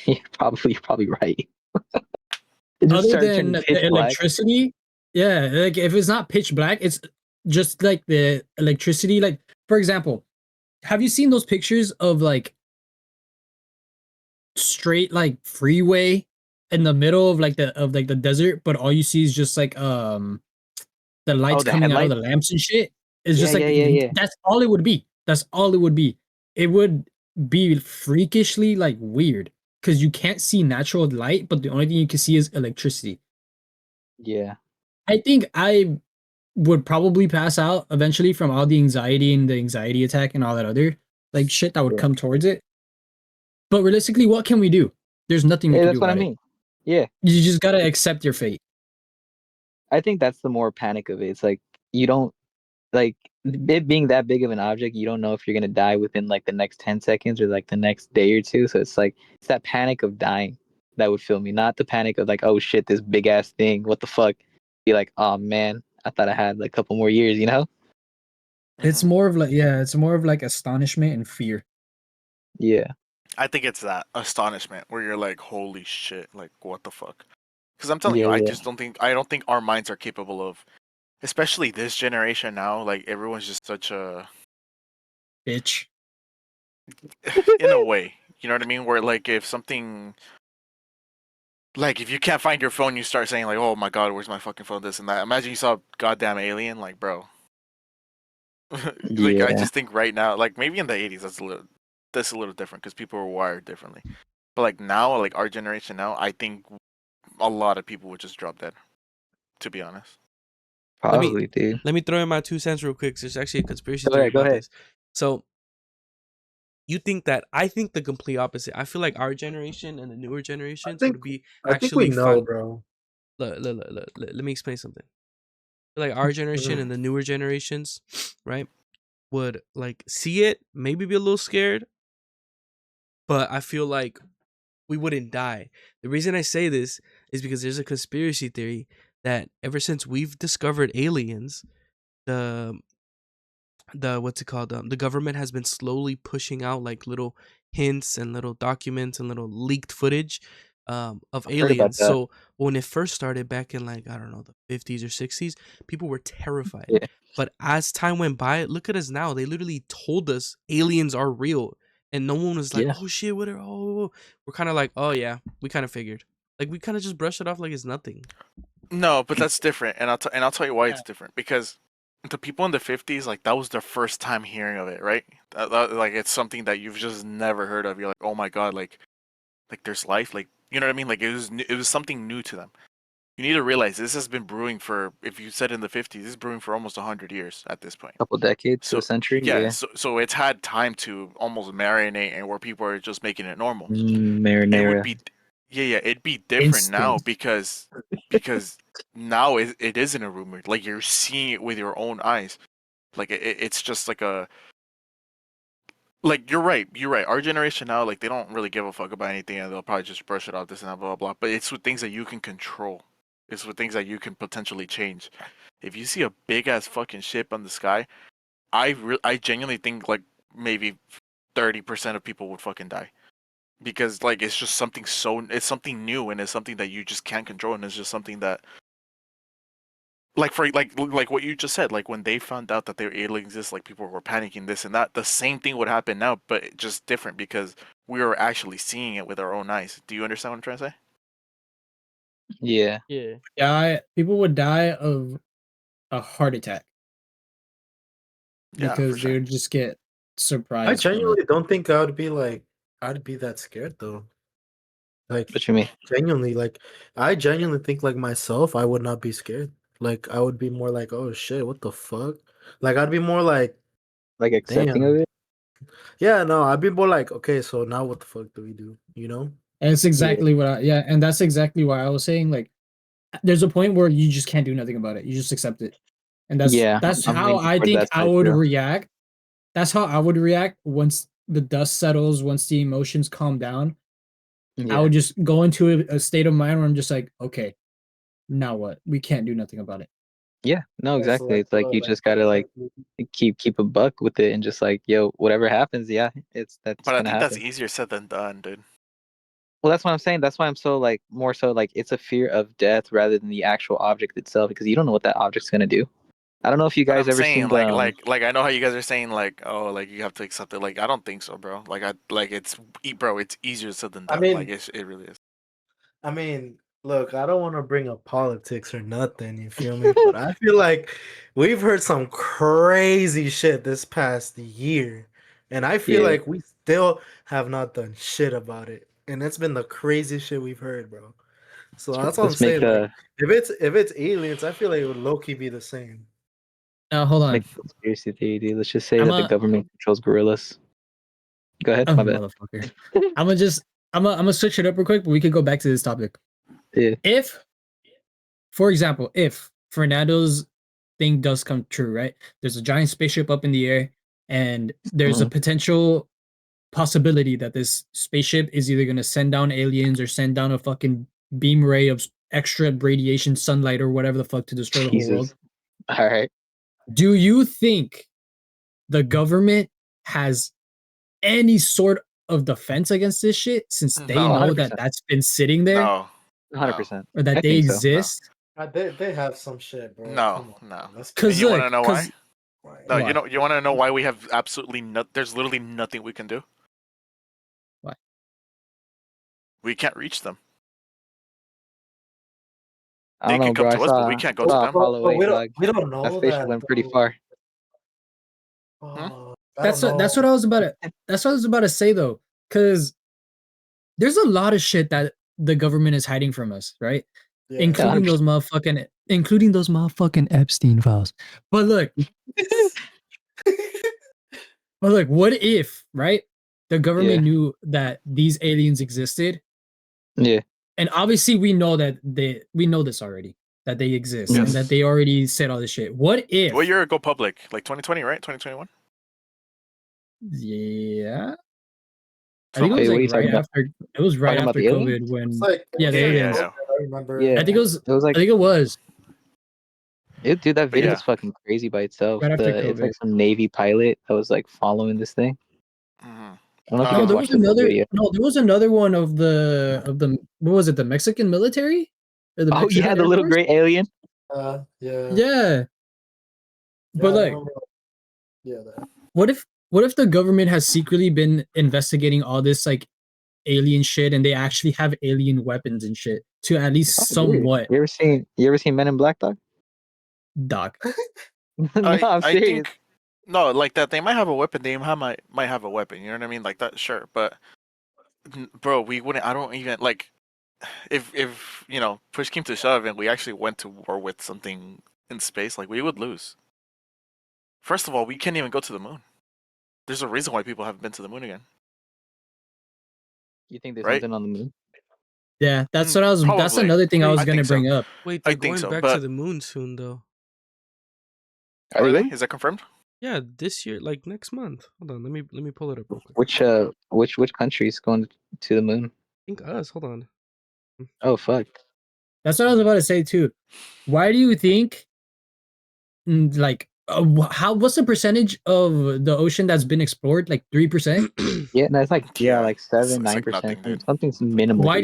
You're probably right. It just other started than turning pitch the black. electricity. Yeah, like if it's not pitch black, it's just like the electricity. Like, for example, have you seen those pictures of like straight like freeway in the middle of like the desert, but all you see is just like the Oh, lights the coming out of the headlights. lamps and shit? It's Yeah, just yeah, like yeah, yeah. that's all it would be. That's all it would be. It would be freakishly like weird because you can't see natural light, but the only thing you can see is electricity. Yeah. I think I would probably pass out eventually from all the anxiety and the anxiety attack and all that other like shit that would Yeah. come towards it. But realistically, what can we do? There's nothing we Hey, can that's do what I about it. mean. Yeah. You just gotta accept your fate. I think that's the more panic of it. It's like you don't like it being that big of an object, you don't know if you're gonna die within like the next 10 seconds or like the next day or two. So it's like it's that panic of dying that would fill me, not the panic of like, oh shit, this big ass thing, what the fuck? Be like, oh man, I thought I had like a couple more years, you know? It's Mhm. more of like yeah, it's more of like astonishment and fear. Yeah. I think it's that astonishment where you're like, "Holy shit! Like what the fuck?" Because I'm telling Yeah, you, yeah. I don't think our minds are capable of, especially this generation now. Like everyone's just such a, Bitch. in a way, you know what I mean? Where like if something, like if you can't find your phone, you start saying like, "Oh my god, where's my fucking phone?" This and that. Imagine you saw a goddamn alien, like bro. Like I Yeah. just think right now, like maybe in the '80s, that's a little different because people were wired differently. But like now, like our generation now, I think a lot of people would just drop dead. To be honest. Let me Probably, dude. let me throw in my 2 cents real quick. There's actually a conspiracy Go theory ahead, go about ahead. this. So you think that I think the complete opposite. I feel like our generation and the newer I generations think would be I think we actually know, fine. bro. Let me explain something. Like our generation and the newer generations, right, would like see it, maybe be a little scared, but I feel like we wouldn't die. The reason I say this is because there's a conspiracy theory that ever since we've discovered aliens, the what's it called? The government has been slowly pushing out like little hints and little documents and little leaked footage of I've heard about aliens. that. So when it first started back in like I don't know the 50s or 60s, people were terrified. Yeah. But as time went by, look at us now. They literally told us aliens are real, and no one was like, Yeah. "Oh shit, what are?" Oh, we're kind of like, "Oh yeah, we kind of figured." Like we kind of just brush it off like it's nothing. No, but that's different, and I'll tell you why Yeah. it's different. Because the people in the '50s, like that was their first time hearing of it, right? Like it's something that you've just never heard of. You're like, oh my god, like there's life, like you know what I mean? Like it was something new to them. You need to realize this has been brewing for, if you said in the '50s, this is brewing for almost 100 years at this point. Couple decades to a So century, yeah, yeah. so it's had time to almost marinate, and where people are just making it normal. It would Marinara. be, yeah, it'd be different now Instant. because now it isn't a rumor. Like you're seeing it with your own eyes. Like it's just like a, like you're right. Our generation now, like they don't really give a fuck about anything, and they'll probably just brush it off, this and that, blah blah blah. But it's with things that you can control. It's with things that you can potentially change. If you see a big ass fucking ship on the sky, I genuinely think like maybe 30% of people would fucking die, because like it's just something so, it's something new, and it's something that you just can't control, and it's just something that like for like what you just said, like when they found out that their alien exists, like people were panicking, this and that. The same thing would happen now, but just different because we were actually seeing it with our own eyes. Do you understand what I'm trying to say? Yeah. Yeah. People would die of a heart attack Yeah, for because they sure. would just get I surprised from it. genuinely don't think I'd be that scared though. Like What you mean? genuinely, like I genuinely think like myself, I would not be scared. Like I would be more like, oh shit, what the fuck? Like I'd be more like, Like accepting of damn. it? Yeah, no, I'd be more like, okay, so now what the fuck do we do? You know? And it's exactly what and that's exactly why I was saying, like, there's a point where you just can't do nothing about it. You just accept it. And Yeah, that's I'm how leaning I towards think that I side would too. react. That's how I would react once the dust settles, once the emotions calm down. I Yeah. would just go into a state of mind where I'm just like, okay, now what? We can't do nothing about it. Yeah, no, Yeah, so exactly. like It's like you just gotta like keep a buck with it and just like, yo, whatever happens, yeah, that's But I gonna think that's happen. easier said than done, dude. Well, that's what I'm saying. That's why I'm so like more so like it's a fear of death rather than the actual object itself because you don't know what that object's gonna do. I don't know if you But guys I'm ever saying seen like I know how you guys are saying like, oh, like you have to accept it. Like I don't think so, bro. Like bro, it's easier said than I done. Like mean, it really is. I mean, look, I don't want to bring up politics or nothing, you feel me? But I feel like we've heard some crazy shit this past year. And I feel Yeah, like we still have not done shit about it. And it's been the craziest shit we've heard, bro. So that's what I'm let's make saying. Like, a if it's aliens, I feel like it would low key be the same. Now hold make on. a conspiracy theory, dude. Let's just say I'm that the a government controls gorillas. Go ahead, oh, my bad. motherfucker. I'm gonna switch it up real quick, but we could go back to this topic. Yeah, If, for example, if Fernando's thing does come true, right? There's a giant spaceship up in the air, and there's a potential possibility that this spaceship is either gonna send down aliens or send down a fucking beam ray of extra radiation sunlight or whatever the fuck to destroy the whole world. Jesus. All right. Do you think the government has any sort of defense against this shit since they No. know that 100%. that's been sitting there No. 100%. or that I they think so. exist? They have some shit, bro. No. Come on. No. Let's And you want to Look, know why? No, why? you want to know why we have absolutely no. There's literally nothing we can do. Why? We can't reach them. I They don't know, can come bro. I to us, but saw we can't I go to saw them. Apollo but 8, dog. we don't That know spaceship that went pretty though. far. I don't know. That's what I was about to that's what I was about to say though, because there's a lot of shit that the government is hiding from us, right? Yeah. Including 100%. those motherfucking Epstein files. But look, what if, right? The government Yeah. knew that these aliens existed, Yeah. and obviously we know this already, that they exist and Yes. that they already said all this shit. What if? What year go public? Like 2020, right? 2021. Yeah, I So think it was Wait, what are like you talking right about? after. It was right Talking about after the aliens? COVID when. It's like Yeah, the Yeah, aliens. yeah. I remember. Yeah. I think it was. It was like, I think it was dude, that But video yeah. is fucking crazy by itself. right after It's like COVID. some Navy pilot that was like following this thing. Mhm. I don't know if you No, guys there watched was the full another. video. No, there was another one of the. What was it? The Mexican military or the Oh yeah, Mexican the Air little Force? gray alien. Yeah. Yeah, but I like, remember. Yeah. That. what if the government has secretly been investigating all this like alien shit and they actually have alien weapons and shit to at least Oh, dude. somewhat You ever seen Men in Black, dog? doc. No, I'm I serious. think no, like that. They might have a weapon. They might have a weapon. You know what I mean? Like that, sure. But bro, we wouldn't. I don't even like if push came to shove and we actually went to war with something in space. Like we would lose. First of all, we can't even go to the moon. There's a reason why people haven't been to the moon again, You think there's right? something on the moon? Yeah, that's what I was. That's Probably. another thing I Wait, was I gonna think so. bring up. Wait, I they're think going so, back but to the moon soon, though. Are they really? Is that confirmed? Yeah, this year, like next month. Hold on, let me pull it up real quick. Which country's going to the moon? I think us. Hold on. Oh fuck. That's what I was about to say too. Why do you think, like, what's the percentage of the ocean that's been explored? Like 3%. Yeah, no, it's like like It's 7, like 9%. nothing, dude. Something's minimal. Why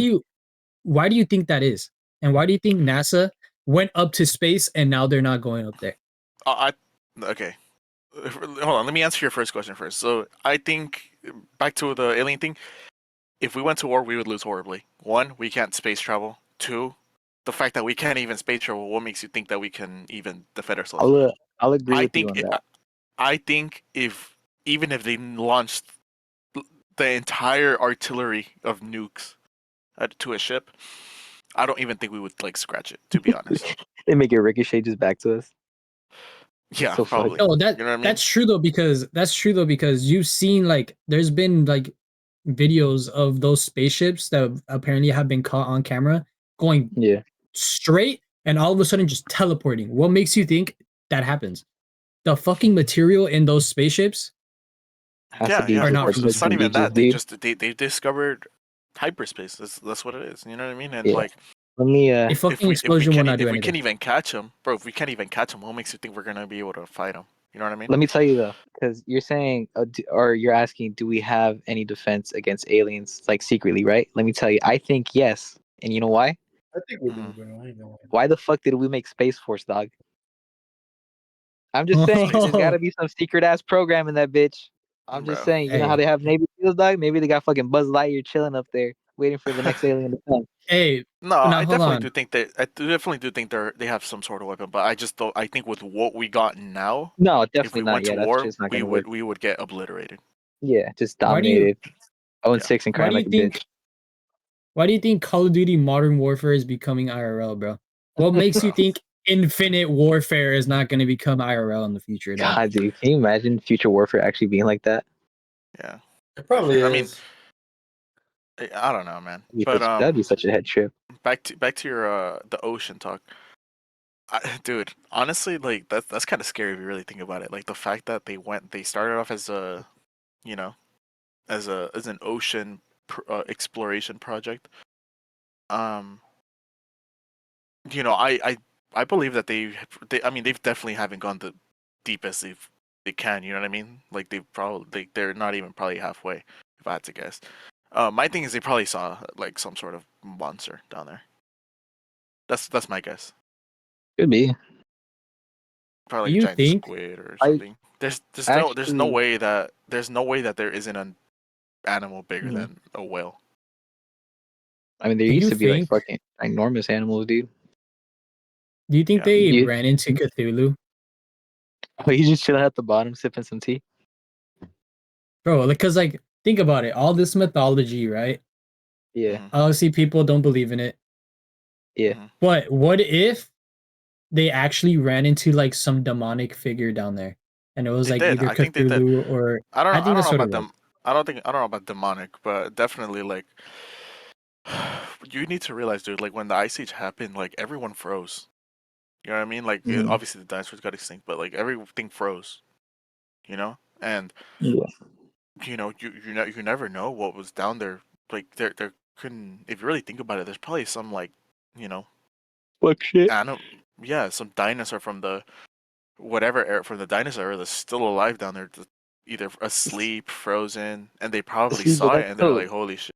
do you think that is? And why do you think NASA went up to space and now they're not going up there? Okay. Hold on. Let me answer your first question first. So I think back to the alien thing. If we went to war, we would lose horribly. One, we can't space travel. Two, the fact that we can't even space travel. What makes you think that we can even defend ourselves? I'll agree I with you think on that. I think if even if they launched the entire artillery of nukes to a ship, I don't even think we would like scratch it. To be honest. They make it ricochet just back to us. Yeah, So probably. No, You know what I mean? that's true though, because you've seen like there's been like videos of those spaceships that apparently have been caught on camera going Yeah, straight and all of a sudden just teleporting. What makes you think that happens? The fucking material in those spaceships has to Yeah, be yeah, are of just not course. from from this the It's not planet. even ages, that. dude. They discovered hyperspace. That's what it is. You know what I mean? And Yeah. like Let me A fucking explosion will not do if we can't anything. even catch them, bro, if we can't even catch them, what makes you think we're gonna be able to fight them? You know what I mean? let me tell you though, because you're saying or you're asking, do we have any defense against aliens like secretly, right? Let me tell you, I think yes, and you know why? I think we do, Mhm. bro. I ain't gonna lie. Why the fuck did we make Space Force, dog? I'm just saying, Space there's got to be some secret ass program in that bitch. I'm just Bro. saying, you know how Hey, they have Navy SEALs, dog? Maybe they got fucking Buzz Lightyear chilling up there, waiting for the next alien to come. hey, No, now I hold definitely on. do think that they have some sort of weapon, but I just don't. I think with what we got now, No, if definitely we not. went to Yeah, that's war, just not gonna work. we would get obliterated. Yeah, just Why do you dominated. 0 and Yeah. 6 and why crying do you like a bitch. think why do you think Call of Duty Modern Warfare is becoming IRL, bro? What makes you Bro. think Infinite Warfare is not going to become IRL in the future, dog? God, dude, can you imagine future warfare actually being like that? Yeah. It probably I mean, is. I don't know, man. That'd be But that'd be such a head trip. back to your the ocean talk. Dude, honestly, like that's kind of scary if you really think about it. Like the fact that they started off as a, you know, as an ocean exploration project. Um, you know, I believe that I mean they've definitely haven't gone the deepest they can. You know what I mean? Like they're not even probably halfway. If I had to guess, my thing is they probably saw like some sort of monster down there. That's my guess. Could be. Do Probably like a you giant think squid or I something. There's no actually, way that there isn't an animal bigger mhm. than a whale. I mean, there do used you to be like think fucking enormous animals, dude. do you think Yeah. they You, ran into Cthulhu? oh, you just chilling at the bottom sipping some tea. Bro, because like think about it, all this mythology, right? Yeah, Hmm. Obviously people don't believe in it. yeah. Hmm. But what if they actually ran into like some demonic figure down there? And it was They like did. either I think they did. Cthulhu or I I think don't that's know what it about was. them. I don't know about demonic, but definitely like you need to realize, dude. Like when the ice age happened, like everyone froze. You know what I mean? Like Mhm. obviously the dinosaurs got extinct, but like everything froze. You know, and Yeah. you know you never know what was down there. Like there couldn't. If you really think about it, there's probably some like you know Fuck shit. yeah, some dinosaur from the whatever era from the dinosaur era that's still alive down there, either asleep, frozen, and they probably See, but saw it and they're like, "Holy shit!"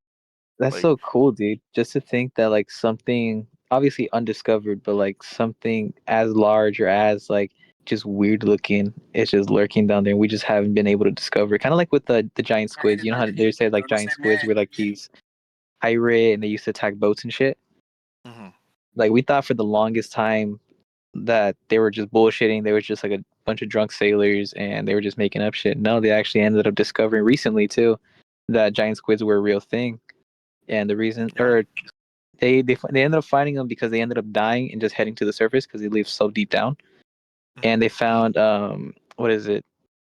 that's Like, so cool, dude. Just to think that like something obviously undiscovered, but like something as large or as like just weird looking, it's just lurking down there, and we just haven't been able to discover. Kind of like with the giant squids. You know how they say like giant squids were like these pirate and they used to attack boats and shit. mhm. Like we thought for the longest time that they were just bullshitting. They were just like a bunch of drunk sailors and they were just making up shit. No, they actually ended up discovering recently too that giant squids were a real thing. And the reason, Yeah, or they ended up finding them because they ended up dying and just heading to the surface because they live so deep down. mhm. And they found what is it?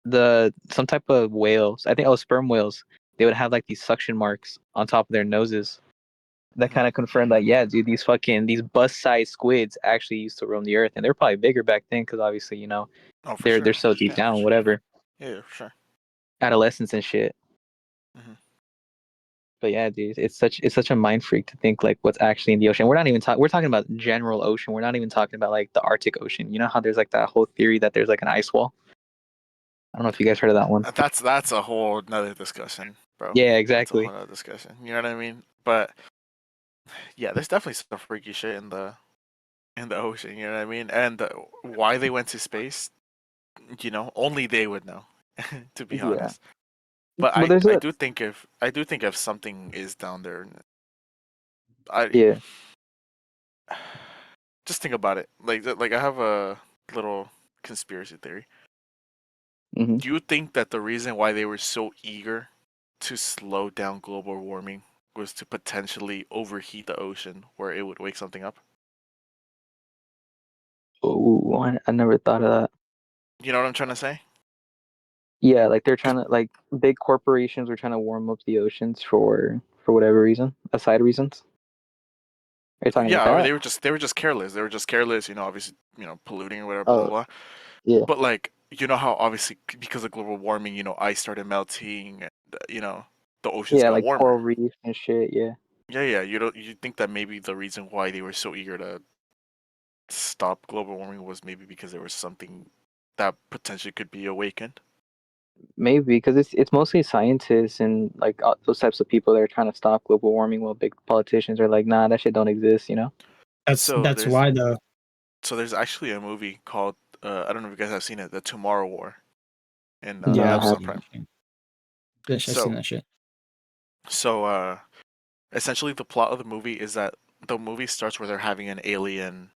The some type of whales. I think sperm whales. They would have like these suction marks on top of their noses that Mhm. kind of confirmed that yeah, dude, these bus-sized squids actually used to roam the earth, and they're probably bigger back then because obviously Oh, for they're sure. so deep Yeah, for down, sure. whatever, Yeah, for sure. adolescence and shit. Mhm. But yeah, dude, it's such a mind freak to think like what's actually in the ocean. We're not even talking. We're talking about general ocean. We're not even talking about like the Arctic Ocean. You know how there's like that whole theory that there's like an ice wall. I don't know if you guys heard of that one. That's a whole nother discussion, bro. Yeah, That's a whole exactly. nother discussion. You know what I mean? But yeah, there's definitely some freaky shit in the ocean. You know what I mean? And why they went to space, only they would know. To be Yeah. honest, but Well, I there's I a do think if something is down there, I yeah. just think about it. Like I have a little conspiracy theory. Hmm. Do you think that the reason why they were so eager to slow down global warming was to potentially overheat the ocean where it would wake something up? Oh, I never thought of that. You know what I'm trying to say? Yeah, like they're trying to like big corporations were trying to warm up the oceans for whatever reason, aside reasons. Are you talking like Yeah, or that? they were just careless. They were just careless, obviously, polluting or whatever, blah blah Oh, blah. yeah. But like, you know how obviously because of global warming, ice started melting, and the oceans Yeah, got like warmer. coral reef and shit. Yeah. Yeah, yeah. You think that maybe the reason why they were so eager to stop global warming was maybe because there was something that potentially could be awakened? Maybe because it's mostly scientists and like those types of people that are trying to stop global warming, while big politicians are like, nah, that shit don't exist. You know? That's So that's there's why the so there's actually a movie called I don't know if you guys have seen it, The Tomorrow War, in No, yeah, I I've Amazon haven't. seen Prime. that shit. Yes, I've seen So that shit. so essentially the plot of the movie is that the movie starts where they're having an alien,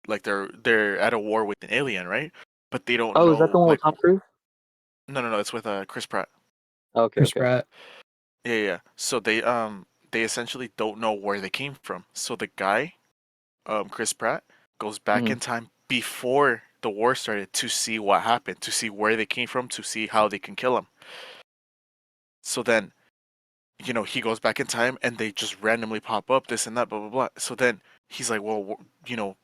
like they're at a war with an alien, right? But they don't Oh, is that the know, one with like, Tom Cruise? no, it's with Chris Pratt. Okay, Chris okay. Pratt. Yeah, yeah. So they essentially don't know where they came from. So the guy, Chris Pratt, goes back Hmm. in time before the war started to see what happened, to see where they came from, to see how they can kill him. So then, he goes back in time and they just randomly pop up, this and that, blah blah blah. So then he's like, well,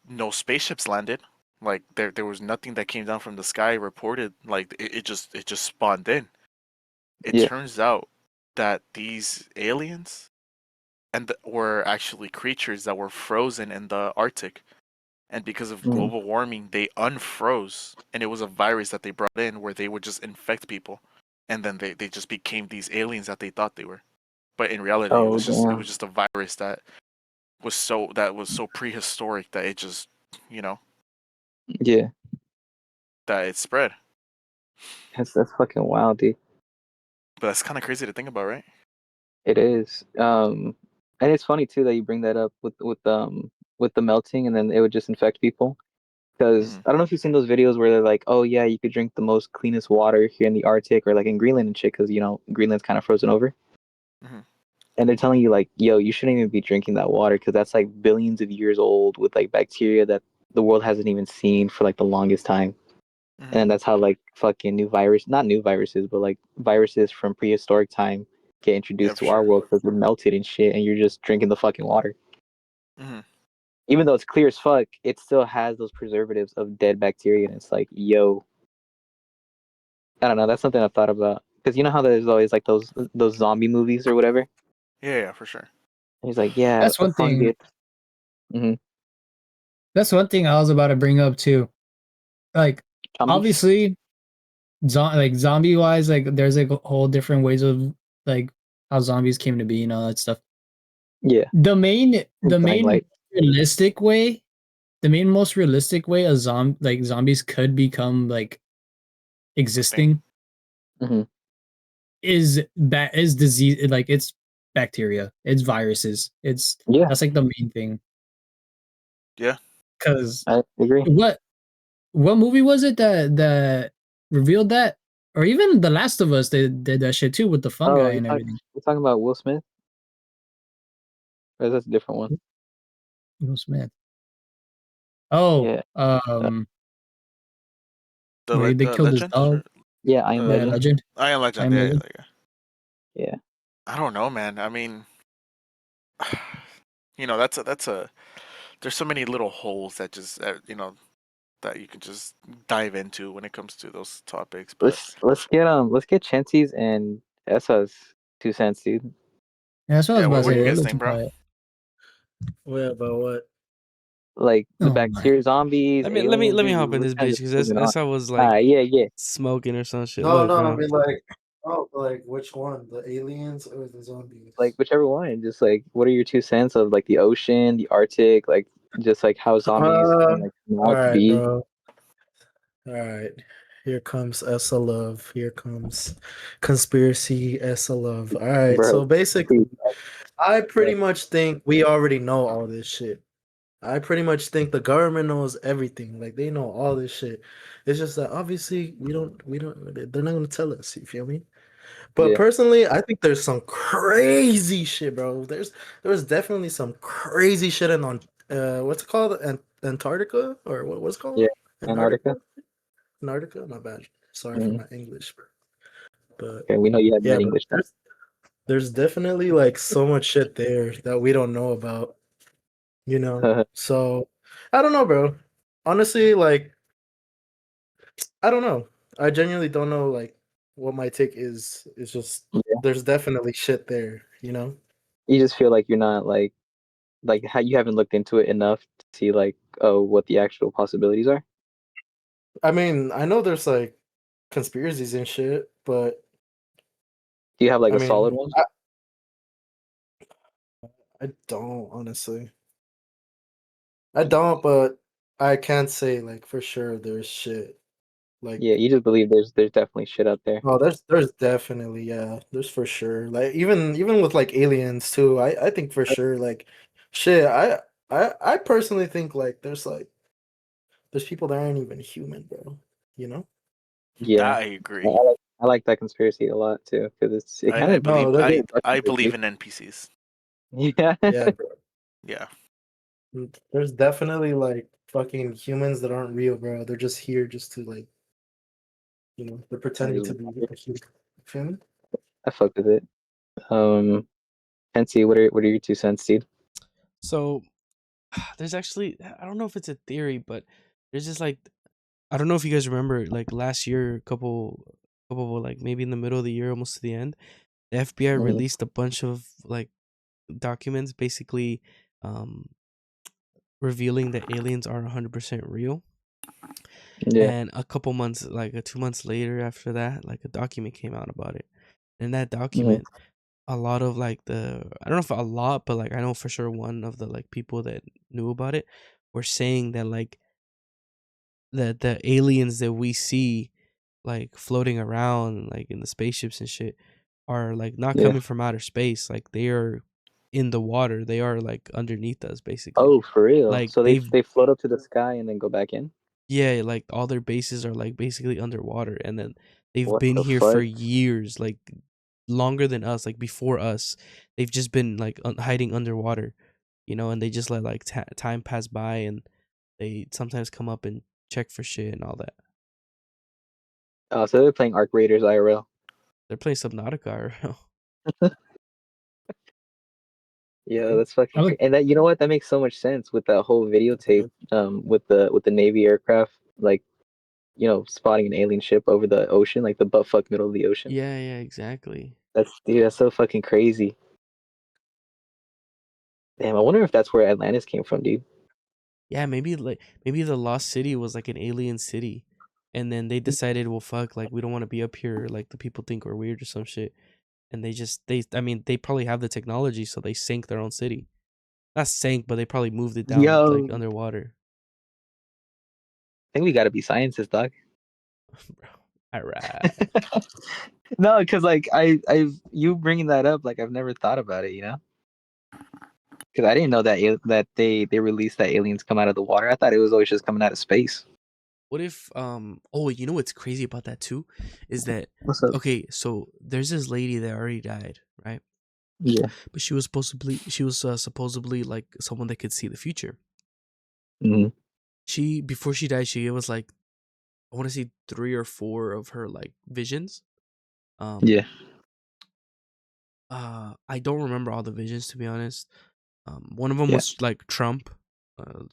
no spaceships landed. Like there was nothing that came down from the sky reported. Like it just spawned in. It Yeah. turns out that these aliens were actually creatures that were frozen in the Arctic, and because of Hmm. global warming, they unfroze, and it was a virus that they brought in where they would just infect people, and then they just became these aliens that they thought they were. But in reality, it Oh was just it damn. was just a virus that was so prehistoric that it just Yeah, that it spread. that's fucking wild, dude. But that's kind of crazy to think about, right? It is. And it's funny too that you bring that up with the melting, and then it would just infect people. Because Hmm. I don't know if you've seen those videos where they're like, oh yeah, you could drink the most cleanest water here in the Arctic or like in Greenland and shit, because Greenland's kind of frozen over. Hmm. And they're telling you like, yo, you shouldn't even be drinking that water because that's like billions of years old with like bacteria that the world hasn't even seen for like the longest time. Hmm. And that's how like fucking not new viruses, but like viruses from prehistoric time get Yeah, introduced for to our sure. world because they're melted and shit, and you're just drinking the fucking water. Hmm. Even though it's clear as fuck, it still has those preservatives of dead bacteria, and it's like, yo, I don't know. That's something I've thought about because you know how there's always like those zombie movies or whatever. And Yeah, yeah, for sure. he's like, yeah, That's a one thing. fungus. Hmm. That's one thing I was about to bring up too. Like, Zombies. obviously, like zombie wise, like there's like a whole different ways of like how zombies came to be and all that stuff. Yeah, The dying main light. realistic way, the main most realistic way a zombies could become like A thing. existing Hmm. is disease, like it's bacteria, it's viruses, it's Yeah, that's like the main thing. Yeah. Because I agree. what movie was it that revealed that? Or even The Last of Us, they did that shit too with the Oh, fungi and everything. you're talking about Will Smith? Or is that a different one? Will Smith. Oh, Yeah, The where they killed his legend, dog. or yeah, I Am Yeah, uh, Legend. Legend. I Am I Legend. Am Yeah, Legend. yeah, yeah. Yeah. I don't know, man. I mean, that's a. There's so many little holes that just that you can just dive into when it comes to those topics. But Let's get Chancy's and Essa's 2 cents, dude. Yeah, that's what I yeah, was about to what do say. you They're a guys little think, too bro? quiet. Wait, about what? Like the Oh my. bacteria zombies, Let aliens, me dude. hop in We're this kind bitch of just because moving on. Esa was like Yeah, yeah. smoking or some shit. No, Look, no, I bro. mean like, oh, like which one? The aliens or the zombies? Like whichever one. Just like, what are your 2 cents of like the ocean, the Arctic? Like, just like how zombies All like come out to right, be. bro. All right. Here comes Essa Love. Here comes conspiracy Essa Love. All right. Bro, So basically, I pretty Right. much think we already know all this shit. I pretty much think the government knows everything. Like they know all this shit. It's just that obviously we don't they're not gonna tell us, you feel me? But Yeah, personally, I think there's some crazy shit, bro. There was definitely some crazy shit in on what's it called? Antarctica or what's it yeah, called? Antarctica. Antarctica? Antarctica? My bad. Sorry for Hmm. my English, bro. But Okay, we know you have yeah, mad bro. English. There's definitely like so much shit there that we don't know about, you know. So I don't know, bro. Honestly, like I don't know. I genuinely don't know like what my take is. It's just Yeah. there's definitely shit there, you know. You just feel like you're not like how you haven't looked into it enough to see like what the actual possibilities are. I mean, I know there's like conspiracies and shit, but Do you have like I a solid mean, one? I don't honestly. I don't, but I can't say like for sure there's shit. Yeah, Like you just believe there's definitely shit out there. oh, there's definitely yeah, there's for sure. Like even with like aliens too, I think for sure like shit. I personally think like there's people that aren't even human, bro. You know? Yeah, That I I agree. like I like that conspiracy a lot too because it kind I of believe No, that I believe in NPCs. yeah. yeah, bro. Yeah. There's definitely like fucking humans that aren't real, bro. They're just here just to like they're pretending to be a human. Feel me? I fuck with it. Fancy, what are your 2 cents, dude? So there's actually, I don't know if it's a theory, but there's just like, I don't know if you guys remember like last year, couple like maybe in the middle of the year, almost to the end, the FBI Mhm. released a bunch of like documents basically um revealing that aliens are 100% real. Yeah, And a couple months, like 2 months later after that, like a document came out about it. In that mhm. document, a lot of like I don't know if a lot, but like I know for sure one of the like people that knew about it were saying that like the aliens that we see like floating around like in the spaceships and shit are like not Yeah. coming from outer space. Like they are in the water. They are like underneath us basically. Oh, for real? Like So they they've they float up to the sky and then go back in? Yeah, like all their bases are like basically underwater, and then they've What been the here for fuck? years, like longer than us, like before us. They've just been like hiding underwater, and they just let like time pass by, and they sometimes come up and check for shit and all that. Oh, so they're playing Arc Raiders IRL. They're playing Subnautica. Yeah, that's fucking I crazy. like And that you know what? That makes so much sense with that whole videotape. With the Navy aircraft, like spotting an alien ship over the ocean, like the butt fuck middle of the ocean. Yeah, yeah, exactly. That's so fucking crazy. Damn, I wonder if that's where Atlantis came from, dude. Yeah, maybe the lost city was like an alien city, and then they decided, well, fuck, like we don't want to be up here. Like the people think we're weird or some shit. And I mean they probably have the technology, so they sank their own city. Not sank, but they probably moved it down like Yo, underwater. I think we gotta be scientists, dog. Bro, alright. No, because like you bringing that up, like I've never thought about it, you know? Because I didn't know that they released that aliens come out of the water. I thought it was always just coming out of space. What if oh, you know what's crazy about that too is that, What's up? okay, so there's this lady that already died, right? Yeah. But she was supposedly like someone that could see the future. Hmm. She Before she died, she gave us like, I want to say 3 or 4 of her like visions. um Yeah. I don't remember all the visions, to be honest. One of them Yeah. was like Trump,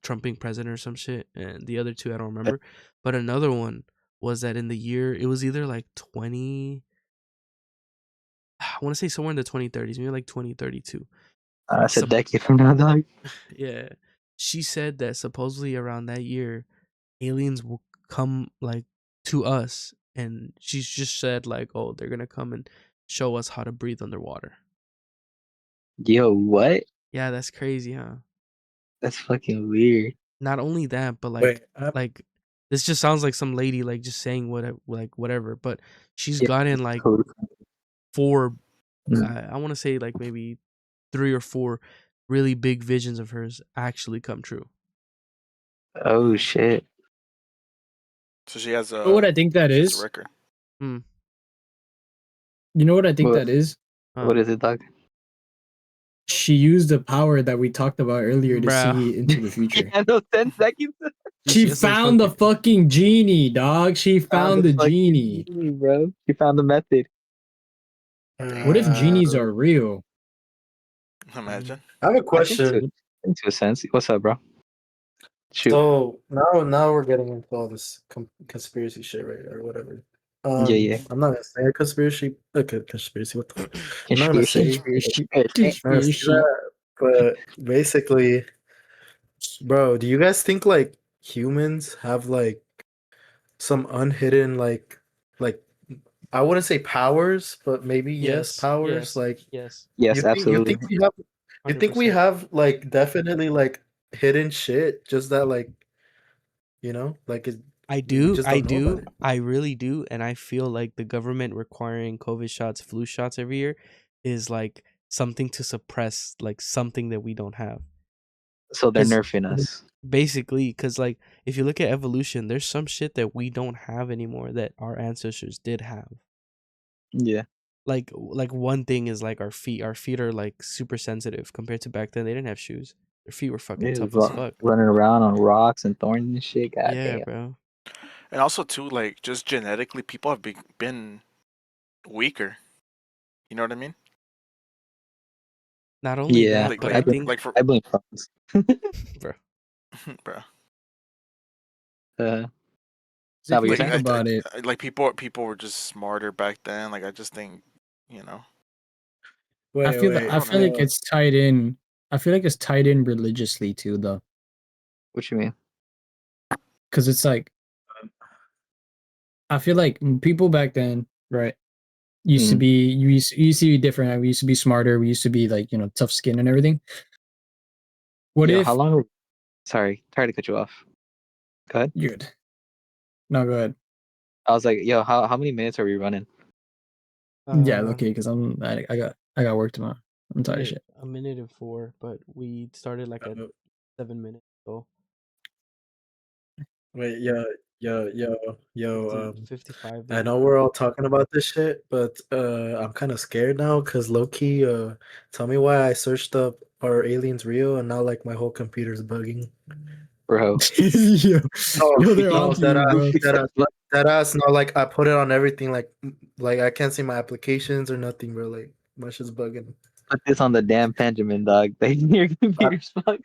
Trump being president or some shit, and the other two I don't remember. But another one was that in the year, it was either like 20, I want to say somewhere in the 2030s, maybe like 2032. That's a Sup- decade from now, dog. yeah, she said that supposedly around that year, aliens will come like to us, and she's just said like, oh, they're gonna come and show us how to breathe underwater. Yo, what? Yeah, that's crazy, huh? That's fucking weird. Not only that, but Wait, like this just sounds like some lady like just saying whatever. But she's Yeah, gotten like totally. 4. Mm. I want to say like maybe 3 or 4 really big visions of hers actually come true. Oh shit. So she has You know what I think that she has a is? record. You know what I think What? that is? What is it, dog? She used the power that we talked about earlier to Bruh. see into the future. Yeah, no 10 seconds. She Just like found the fucking genie, dog. She found the fucking genie. bro. She found the method. What if uh, genies are real? Imagine. I have a I think question. to a sense. What's up, bro? Shoot. So now we're getting into all this conspiracy shit, right, or whatever. Yeah. I'm not gonna say a conspiracy. Okay, conspiracy. What the fuck? I'm not gonna Conspiracy. say. Conspiracy. I'm not gonna say Conspiracy. that. But basically, bro, do you guys think like humans have like some unhidden like I wouldn't say powers, but maybe yes, powers. Like yes, Yes, you absolutely. think we have you think we 100%. have like definitely like hidden shit, just that like like I we do, just don't know about it. I really do, and I feel like the government requiring COVID shots, flu shots every year is like something to suppress like something that we don't have. So they're 'Cause nerfing us. basically, because like if you look at evolution, there's some shit that we don't have anymore that our ancestors did have. Yeah. Like one thing is like our feet. Our feet are like super sensitive compared to back then. They didn't have shoes. Their feet were fucking Yeah, tough as fuck. running around on rocks and thorns and shit. God Yeah, damn. bro. And also too, like just genetically, people have been weaker. You know what I mean? Not only Yeah. that, Like but like I think, like for I blame phones. bro. bro. Is If that what you you're Like think saying? about it, like people were just smarter back then. Like I just think, Wait, I I don't feel know. like it's tied in. I feel like it's tied in religiously too, though, What you mean? because it's like I feel like people back then, right, used to Mm. be you used to be different. Right? We used to be smarter. We used to be like tough skin and everything. What Yo, if how long? Sorry to cut you off. Go ahead. you're good? No, go ahead. I was like, yo, how many minutes are we running? Yeah, Uh, okay, because I got work tomorrow. I'm tired of shit. a minute and 4, but we started like at 7 minutes. So wait, yo. 55 I minutes. know we're all talking about this shit, but I'm kind of scared now because low key, tell me why I searched up are aliens real and now like my whole computer's bugging. Bro. yo, Oh yo, they're no, on to you, bro. that ass. No, like I put it on everything, like I can't see my applications or nothing, bro. Like my shit's bugging. Put this on the damn Benjamin, dog. Your computer's fucked.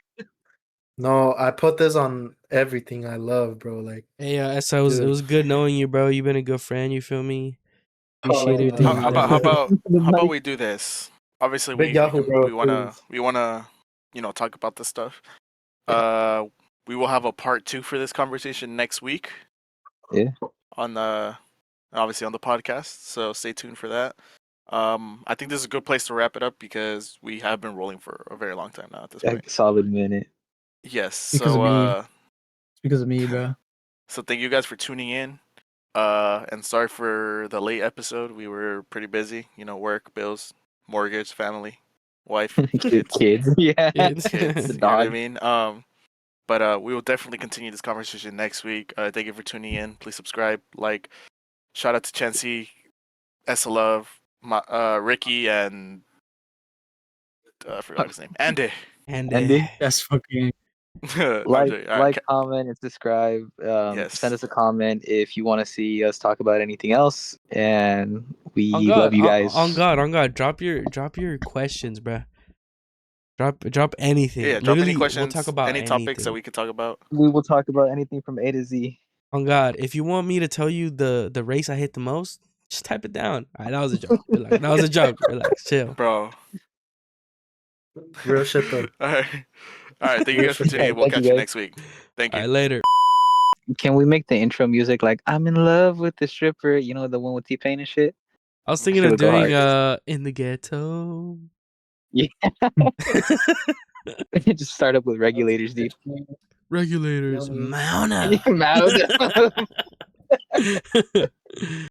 No, I put this on everything I love, bro. Like, Hey, so it dude. was good knowing you, bro. You've been a good friend. You feel me? Oh, Appreciate everything How you've about done. how about we do this? Obviously, Big Yahoo, bro. we wanna Please. talk about this stuff. Yeah. We will have a part 2 for this conversation next week. Yeah. On obviously on the podcast, so stay tuned for that. I think this is a good place to wrap it up because we have been rolling for a very long time now at this A point. solid minute. Yes. Because of me. So It's because of me, bro. so thank you guys for tuning in. And sorry for the late episode. We were pretty busy, work, bills, mortgage, family, wife, kids. Kids. Yeah. Kids. Kids, The you know what I dog. mean? But we will definitely continue this conversation next week. Thank you for tuning in. Please subscribe, like. Shout out to Chansey, Esalov, Ricky, and I forgot his name. Andy. Andy. That's fucking. No, I'm joking. All right, Comment, and subscribe. yes. Send us a comment if you want to see us talk about anything else. And we on God, love you guys. on God. Drop your questions, bro. Drop anything. Yeah, drop Literally, any questions, we'll talk about any topics that anything. we could talk about. We will talk about anything from A to Z. On God, if you want me to tell you the race I hate the most, just type it down. All right, that was a joke. Relax. That was a joke. Relax, chill. Bro. Real shit though. All right. Thank you guys for tuning in. We'll Thank you, catch you guys. next week. Thank you. All right, later. Can we make the intro music like "I'm in love with the stripper"? You know, the one with T-Pain and shit. I was thinking Shit of would go doing hard. in the ghetto. Yeah. Just start up with regulators, dude. Regulators, mount Mouth. up.